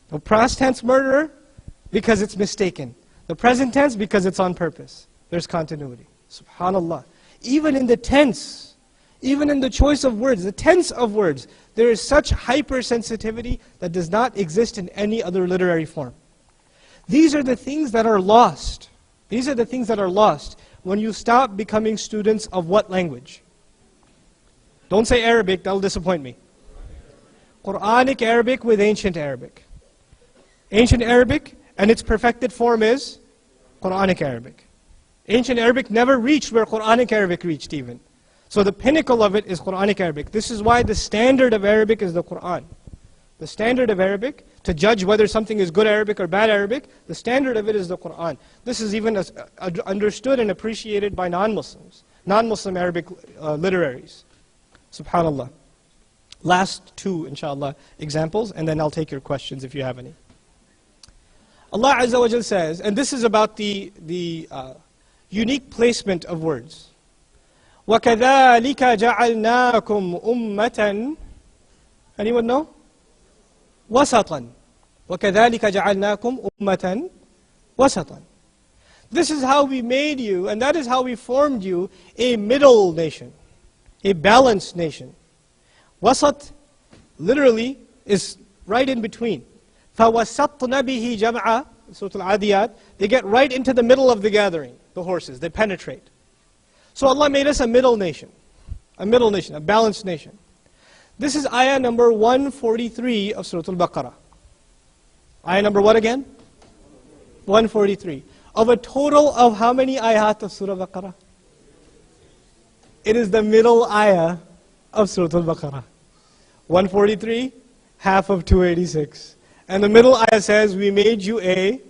The past tense murderer, because it's mistaken. The present tense, because it's on purpose. There's continuity. SubhanAllah. Even in the tense, even in the choice of words, the tense of words, there is such hypersensitivity that does not exist in any other literary form. These are the things that are lost. These are the things that are lost when you stop becoming students of what language? Don't say Arabic, that'll disappoint me. Quranic Arabic with ancient Arabic. Ancient Arabic, and its perfected form is Quranic Arabic. Ancient Arabic never reached where Quranic Arabic reached even. So the pinnacle of it is Quranic Arabic. This is why the standard of Arabic is the Quran. The standard of Arabic, to judge whether something is good Arabic or bad Arabic, the standard of it is the Quran. This is even understood and appreciated by non-Muslims, non-Muslim Arabic literaries. SubhanAllah. Last two, inshallah, examples, and then I'll take your questions if you have any. Allah Azza wa Jal says, and this is about the unique placement of words. وَكَذَلِكَ جَعَلْنَاكُمْ أُمَّةً. Anyone know? وَسَطًا. وَكَذَلِكَ جَعَلْنَاكُمْ أُمَّةً وَسَطًا. This is how we made you, and that is how we formed you, a middle nation, a balanced nation. Wasat literally is right in between. فَوَسَطْنَ بِهِ جَمْعًا, Surah Al-Adiyat, they get right into the middle of the gathering, the horses, they penetrate. So Allah made us a middle nation, a balanced nation. This is ayah number 143 of Surah Al-Baqarah. Ayah number what again? 143. Of a total of how many ayat of Surah Al-Baqarah? It is the middle ayah of Surah Al-Baqarah. 143, half of 286. And the middle ayah says, we made you a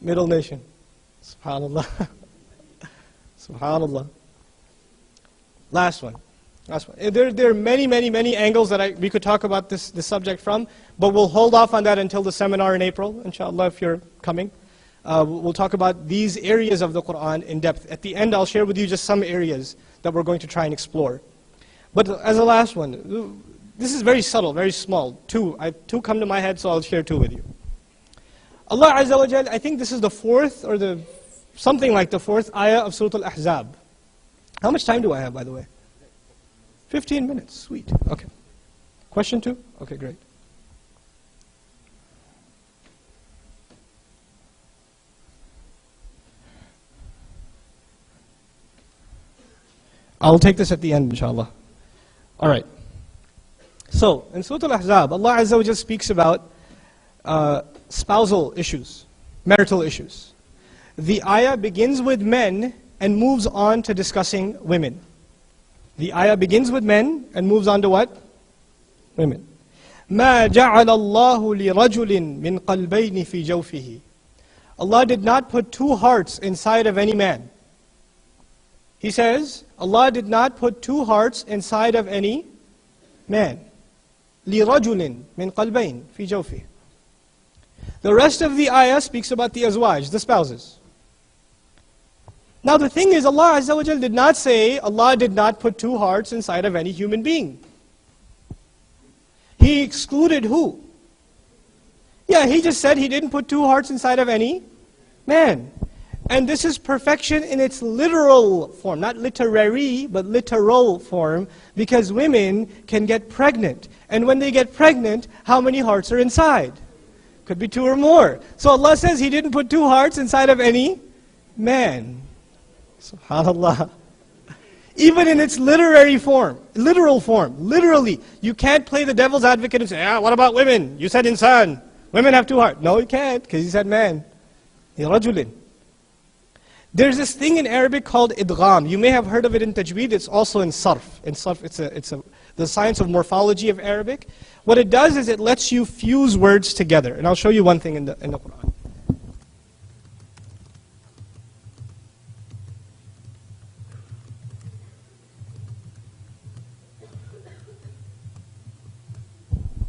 middle nation. SubhanAllah. SubhanAllah. Last one. There are many angles that we could talk about this subject from, but we'll hold off on that until the seminar in April, inshallah, if you're coming. We'll talk about these areas of the Quran in depth. At the end, I'll share with you just some areas that we're going to try and explore. But as a last one, this is very subtle, very small. Two come to my head, so I'll share two with you. Allah Azza wa Jal, I think this is the fourth, or something like the fourth ayah of Surah Al-Ahzab. How much time do I have, by the way? 15 minutes, sweet. Okay. Question two? Okay, great. I'll take this at the end, inshallah. All right. So, in Surah Al-Ahzab, Allah Azza wa Jalla speaks about spousal issues, marital issues. The ayah begins with men and moves on to discussing women. The ayah begins with men and moves on to what? Women. مَا جَعَلَ اللَّهُ لِرَجُلٍ مِّن قَلْبَيْنِ فِي جَوْفِهِ. Allah did not put two hearts inside of any man. He says, Allah did not put two hearts inside of any man. لِرَجُلٍ مِّن قَلْبَيْنِ فِي جَوْفِهِ. The rest of the ayah speaks about the azwaj, the spouses. Now the thing is, Allah Azza wa Jal did not say, Allah did not put two hearts inside of any human being. He excluded who? Yeah, He just said He didn't put two hearts inside of any man. And this is perfection in its literal form, not literary, but literal form, because women can get pregnant. And when they get pregnant, how many hearts are inside? Could be two or more. So Allah says He didn't put two hearts inside of any man. SubhanAllah. Even in its literal form, literally, you can't play the devil's advocate and say, what about women? You said insan. Women have two hearts. No, you can't, because He said man. رَجُلٍ. There's this thing in Arabic called idgham. You may have heard of it in tajweed. It's also in sarf. In sarf, it's the science of morphology of Arabic. What it does is it lets you fuse words together. And I'll show you one thing in the Quran.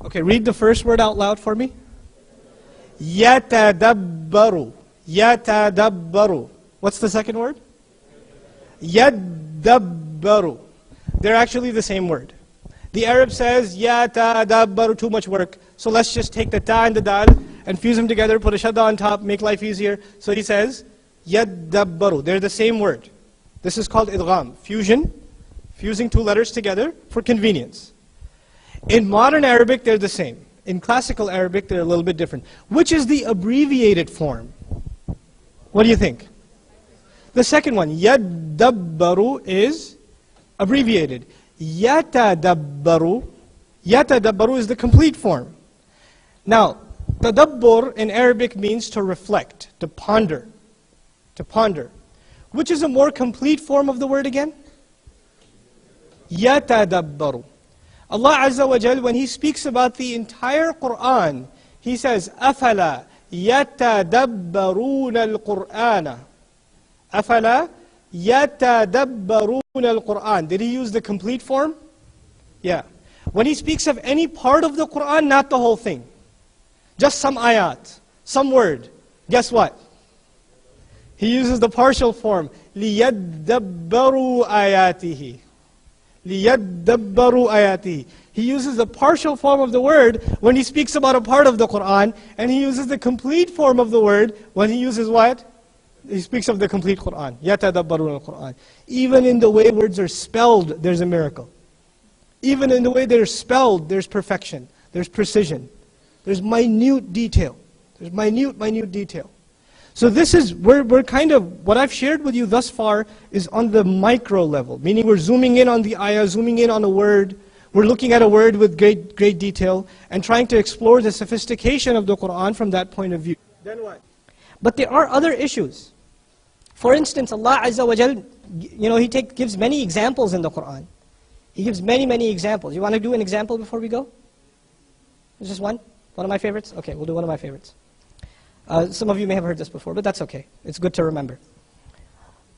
Okay, read the first word out loud for me. Yatadabbaru. Yatadabbaru. What's the second word? Yadabbaru. They're actually the same word. The Arab says, Yatadabbaru, too much work. So let's just take the ta and the dal and fuse them together, put a shadda on top, make life easier. So he says, Yadabbaru. They're the same word. This is called idgham, fusion, fusing two letters together for convenience. In modern Arabic, they're the same. In classical Arabic, they're a little bit different. Which is the abbreviated form? What do you think? The second one, yadabbaru, is abbreviated. Yatadabbaru is the complete form. Now, tadabbur in Arabic means to reflect, to ponder. To ponder. Which is a more complete form of the word again? Yatadabbaru. Allah Azza wa Jal, when He speaks about the entire Quran, He says, أَفَلَا يَتَدَبَّرُونَ الْقُرْآنَ أَفَلَا يَتَدَبَّرُونَ الْقُرْآنَ. Did He use the complete form? Yeah. When He speaks of any part of the Quran, not the whole thing. Just some ayat, some word. Guess what? He uses the partial form. لِيَدَّبَّرُوا آيَاتِهِ لِيَدَّبَّرُوا آيَاتِهِ. He uses the partial form of the word when He speaks about a part of the Quran, and He uses the complete form of the word when He uses what? He speaks of the complete Quran. يَتَدَبَّرُونَ الْقُرْآنَ. Even in the way words are spelled, there's a miracle. Even in the way they're spelled, there's perfection. There's precision. There's minute detail. There's minute detail. So this is, we're kind of, what I've shared with you thus far is on the micro level. Meaning we're zooming in on the ayah, zooming in on a word. We're looking at a word with great detail and trying to explore the sophistication of the Qur'an from that point of view. Then what? But there are other issues. For instance, Allah Azza wa Jal, He gives many examples in the Qur'an. He gives many examples. You want to do an example before we go? Just one? One of my favorites? Okay, we'll do one of my favorites. Some of you may have heard this before, but that's okay. It's good to remember.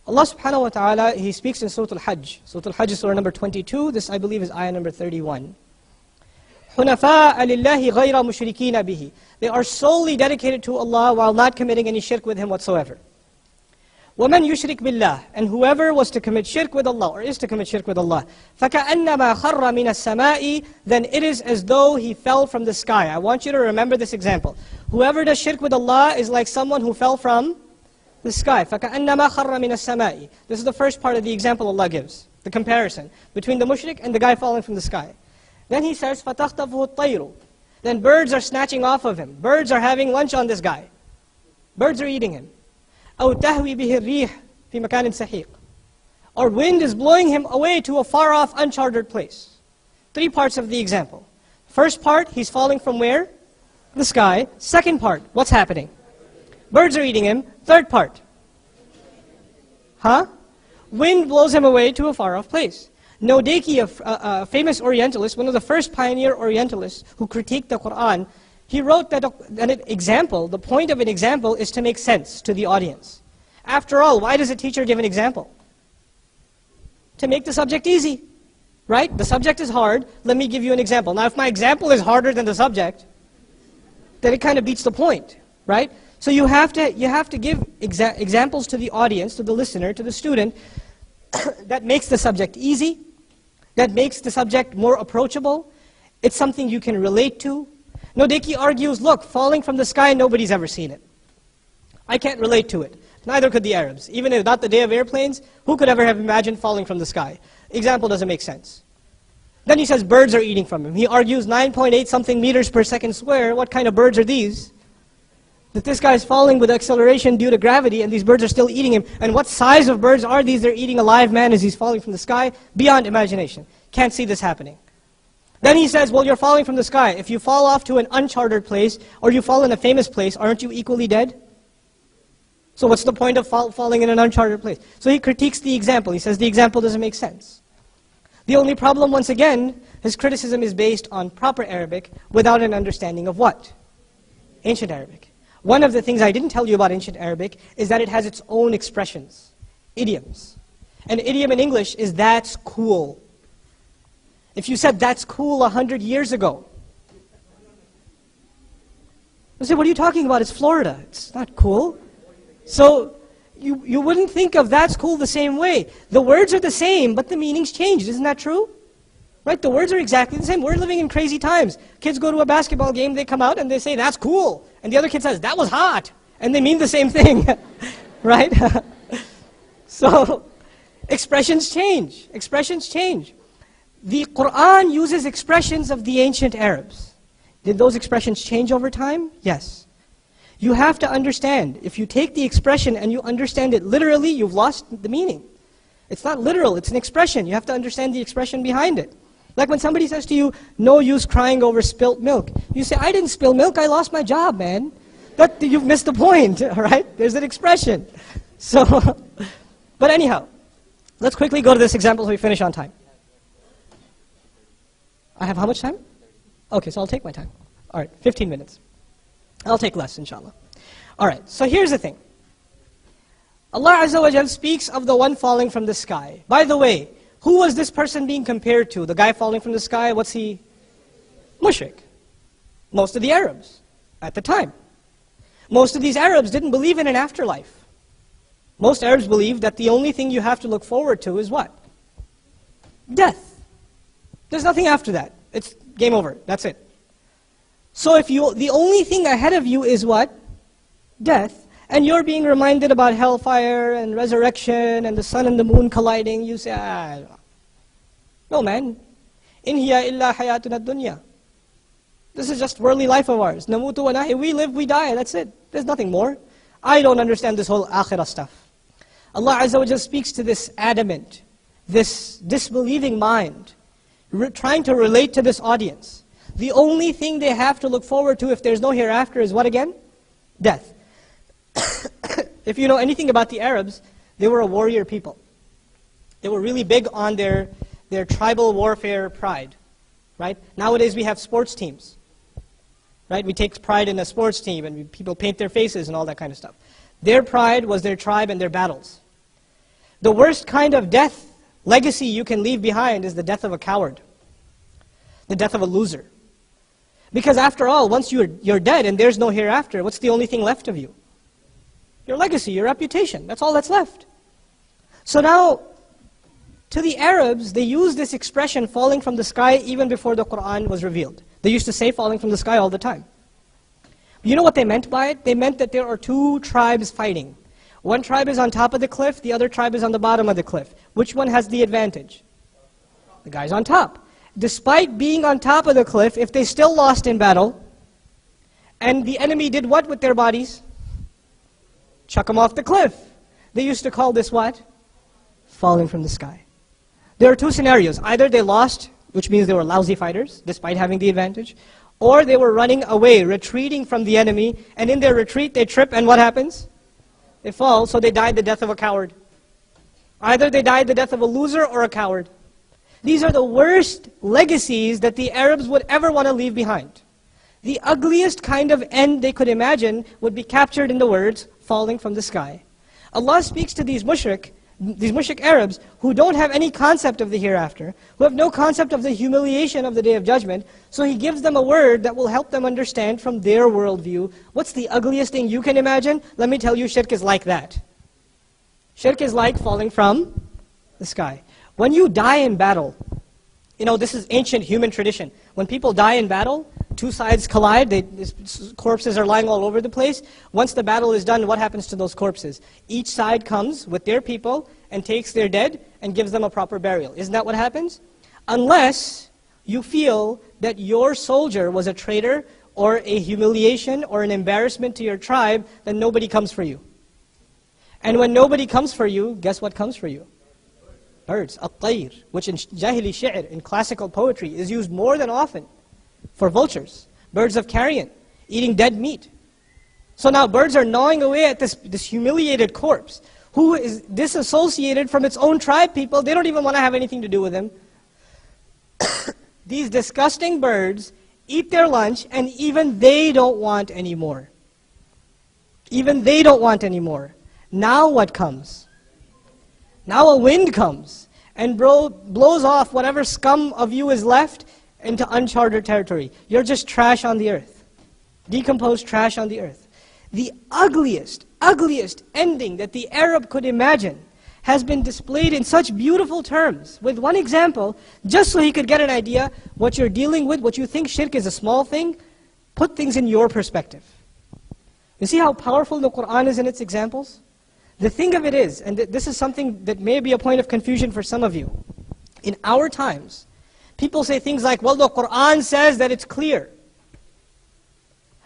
Allah subhanahu wa ta'ala, He speaks in Surah Al-Hajj. Surah Al-Hajj is surah number 22. This, I believe, is ayah number 31. حُنَفَاءَ لِلَّهِ غَيْرَ مُشْرِكِينَ بِهِ. They are solely dedicated to Allah while not committing any shirk with Him whatsoever. وَمَنْ يُشْرِكْ بِاللَّهِ. And whoever was to commit shirk with Allah, or is to commit shirk with Allah, فَكَأَنَّمَا خَرَّ مِنَ السَّمَاءِ. Then it is as though he fell from the sky. I want you to remember this example. Whoever does shirk with Allah is like someone who fell from the sky. فَكَأَنَّمَا خَرَّ مِنَ السَّمَاءِ. This is the first part of the example Allah gives, the comparison between the mushrik and the guy falling from the sky. Then He says, فَتَخْطَفُهُ الطَّيْرُ. Then birds are snatching off of him. Birds are having lunch on this guy. Birds are eating him. أَوْ تَهْوِي بِهِ الرِّيحِ فِي مَكَانٍ سَحِيقٍ. Or wind is blowing him away to a far-off, uncharted place. Three parts of the example. First part, he's falling from where? The sky. Second part, what's happening? Birds are eating him. Third part. Wind blows him away to a far-off place. Nodeki, a famous Orientalist, one of the first pioneer Orientalists who critiqued the Qur'an, he wrote that an example, the point of an example is to make sense to the audience. After all, why does a teacher give an example? To make the subject easy, right? The subject is hard, let me give you an example. Now if my example is harder than the subject, then it kind of beats the point, right? So you have to give examples to the audience, to the listener, to the student, that makes the subject easy, that makes the subject more approachable. It's something you can relate to. Nodeki argues, look, falling from the sky, nobody's ever seen it. I can't relate to it. Neither could the Arabs. Even if not the day of airplanes, who could ever have imagined falling from the sky? Example doesn't make sense. Then he says birds are eating from him. He argues 9.8 something meters per second square. What kind of birds are these? That this guy is falling with acceleration due to gravity and these birds are still eating him. And what size of birds are these? They're eating a live man as he's falling from the sky. Beyond imagination. Can't see this happening. Then he says, well, you're falling from the sky. If you fall off to an uncharted place, or you fall in a famous place, aren't you equally dead? So what's the point of falling in an uncharted place? So he critiques the example. He says the example doesn't make sense. The only problem, once again, his criticism is based on proper Arabic without an understanding of what? Ancient Arabic. One of the things I didn't tell you about ancient Arabic is that it has its own expressions, idioms. An idiom in English is that's cool. If you said that's cool 100 years ago, I say, what are you talking about? It's Florida. It's not cool. So you wouldn't think of that's cool the same way. The words are the same, but the meaning's changed. Isn't that true? Right? The words are exactly the same. We're living in crazy times. Kids go to a basketball game, they come out and they say, that's cool. And the other kid says, that was hot. And they mean the same thing. Right? So, expressions change. Expressions change. The Qur'an uses expressions of the ancient Arabs. Did those expressions change over time? Yes. You have to understand, if you take the expression and you understand it literally, you've lost the meaning. It's not literal, it's an expression. You have to understand the expression behind it. Like when somebody says to you, no use crying over spilt milk. You say, I didn't spill milk, I lost my job, man. You've missed the point, all right? There's an expression. So, but anyhow, let's quickly go to this example so we finish on time. I have how much time? Okay, so I'll take my time. All right, 15 minutes. I'll take less, inshallah. All right, so here's the thing. Allah Azza wa Jal speaks of the one falling from the sky. By the way, who was this person being compared to? The guy falling from the sky, what's he? Mushrik. Most of the Arabs at the time. Most of these Arabs didn't believe in an afterlife. Most Arabs believed that the only thing you have to look forward to is what? Death. There's nothing after that. It's game over. That's it. So if the only thing ahead of you is what? Death. And you're being reminded about hellfire and resurrection and the sun and the moon colliding, you say, no man. In hiya illa hayatuna dunya. This is just worldly life of ours. Namutu wa nahi. We live, we die. That's it. There's nothing more. I don't understand this whole akhirah stuff. Allah Azza wa Jalla speaks to this adamant, this disbelieving mind. trying to relate to this audience. The only thing they have to look forward to if there's no hereafter is what again? Death. If you know anything about the Arabs, they were a warrior people. They were really big on their tribal warfare pride. Right? Nowadays we have sports teams. Right? We take pride in a sports team and people paint their faces and all that kind of stuff. Their pride was their tribe and their battles. The worst kind of death legacy you can leave behind is the death of a coward. The death of a loser. Because after all, once you're dead and there's no hereafter, what's the only thing left of you? Your legacy, your reputation. That's all that's left. So now, to the Arabs, they use this expression, falling from the sky, even before the Quran was revealed. They used to say falling from the sky all the time. You know what they meant by it? They meant that there are two tribes fighting. One tribe is on top of the cliff, the other tribe is on the bottom of the cliff. Which one has the advantage? The guy's on top. Despite being on top of the cliff, if they still lost in battle, and the enemy did what with their bodies? Chuck them off the cliff. They used to call this what? Falling from the sky. There are two scenarios. Either they lost, which means they were lousy fighters, despite having the advantage, or they were running away, retreating from the enemy, and in their retreat they trip, and what happens? They fall, so they died the death of a coward. Either they died the death of a loser or a coward. These are the worst legacies that the Arabs would ever want to leave behind. The ugliest kind of end they could imagine would be captured in the words, falling from the sky. Allah speaks to these mushrik Arabs who don't have any concept of the hereafter, who have no concept of the humiliation of the Day of Judgment, so He gives them a word that will help them understand from their worldview. What's the ugliest thing you can imagine? Let me tell you, shirk is like that. Shirk is like falling from the sky. When you die in battle, you know, this is ancient human tradition. When people die in battle, two sides collide, corpses are lying all over the place. Once the battle is done, what happens to those corpses? Each side comes with their people and takes their dead and gives them a proper burial. Isn't that what happens? Unless you feel that your soldier was a traitor or a humiliation or an embarrassment to your tribe, then nobody comes for you. And when nobody comes for you, guess what comes for you? Birds, at-tayr, which in Jahili shi'r, in classical poetry, is used more than often for vultures, birds of carrion, eating dead meat. So now birds are gnawing away at this humiliated corpse, who is disassociated from its own tribe people. They don't even want to have anything to do with him. These disgusting birds eat their lunch, and even they don't want any more. Even they don't want any more. Now what comes? Now a wind comes and blows off whatever scum of you is left into uncharted territory. You're just trash on the earth. Decomposed trash on the earth. The ugliest ending that the Arab could imagine has been displayed in such beautiful terms, with one example, just so he could get an idea what you're dealing with, what you think shirk is a small thing, put things in your perspective. You see how powerful the Quran is in its examples? The thing of it is, and this is something that may be a point of confusion for some of you, in our times, people say things like, well, the Quran says that it's clear.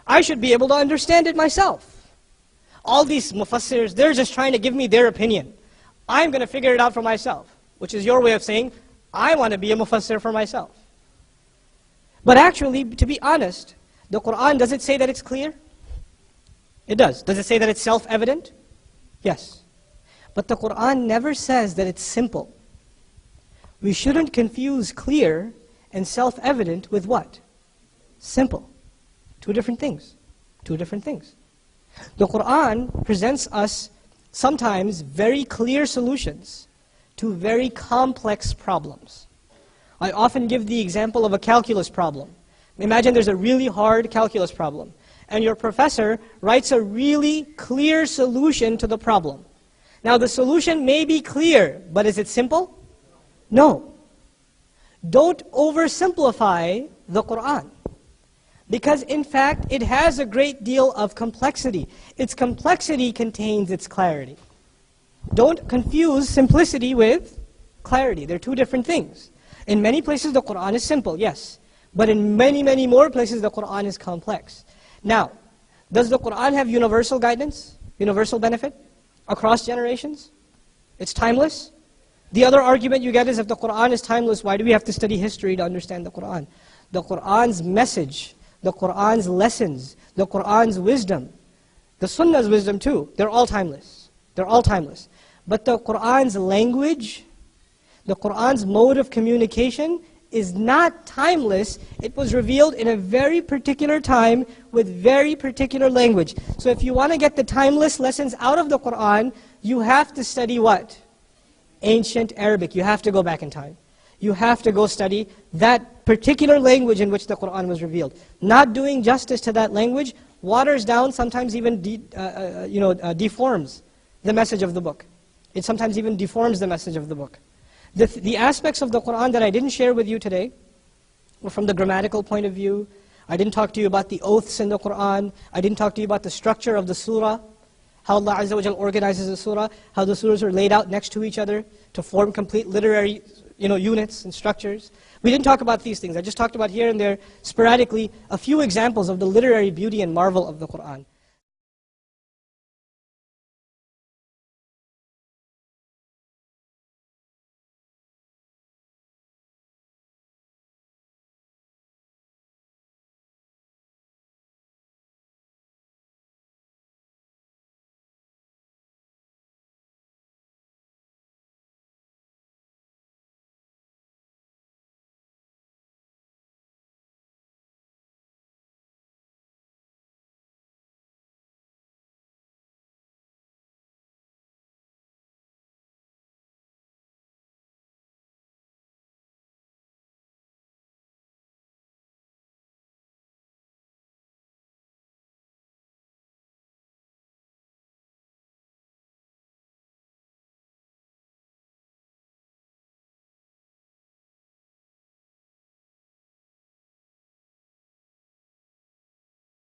I should be able to understand it myself. All these mufassirs, they're just trying to give me their opinion. I'm going to figure it out for myself, which is your way of saying, I want to be a mufassir for myself. But actually, to be honest, the Quran, does it say that it's clear? It does. Does it say that it's self-evident? Yes. But the Quran never says that it's simple. We shouldn't confuse clear and self-evident with what? Simple. Two different things. Two different things. The Quran presents us sometimes very clear solutions to very complex problems. I often give the example of a calculus problem. Imagine there's a really hard calculus problem, and your professor writes a really clear solution to the problem. Now the solution may be clear, but is it simple? No. Don't oversimplify the Quran. Because in fact, it has a great deal of complexity. Its complexity contains its clarity. Don't confuse simplicity with clarity. They're two different things. In many places the Quran is simple, yes. But in many, many more places the Quran is complex. Now, does the Quran have universal guidance? Universal benefit? Across generations? It's timeless? The other argument you get is if the Qur'an is timeless, why do we have to study history to understand the Qur'an? The Qur'an's message, the Qur'an's lessons, the Qur'an's wisdom, the Sunnah's wisdom too, they're all timeless. They're all timeless. But the Qur'an's language, the Qur'an's mode of communication is not timeless. It was revealed in a very particular time with very particular language. So if you want to get the timeless lessons out of the Qur'an, you have to study what? Ancient Arabic. You have to go back in time. You have to go study that particular language in which the Qur'an was revealed. Not doing justice to that language waters down, sometimes even deforms the message of the book. It sometimes even deforms the message of the book. The aspects of the Qur'an that I didn't share with you today were from the grammatical point of view. I didn't talk to you about the oaths in the Qur'an. I didn't talk to you about the structure of the surah, how Allah Azza wa Jal organizes the surah, how the surahs are laid out next to each other to form complete literary units and structures. We didn't talk about these things. I just talked about here and there, sporadically, a few examples of the literary beauty and marvel of the Qur'an.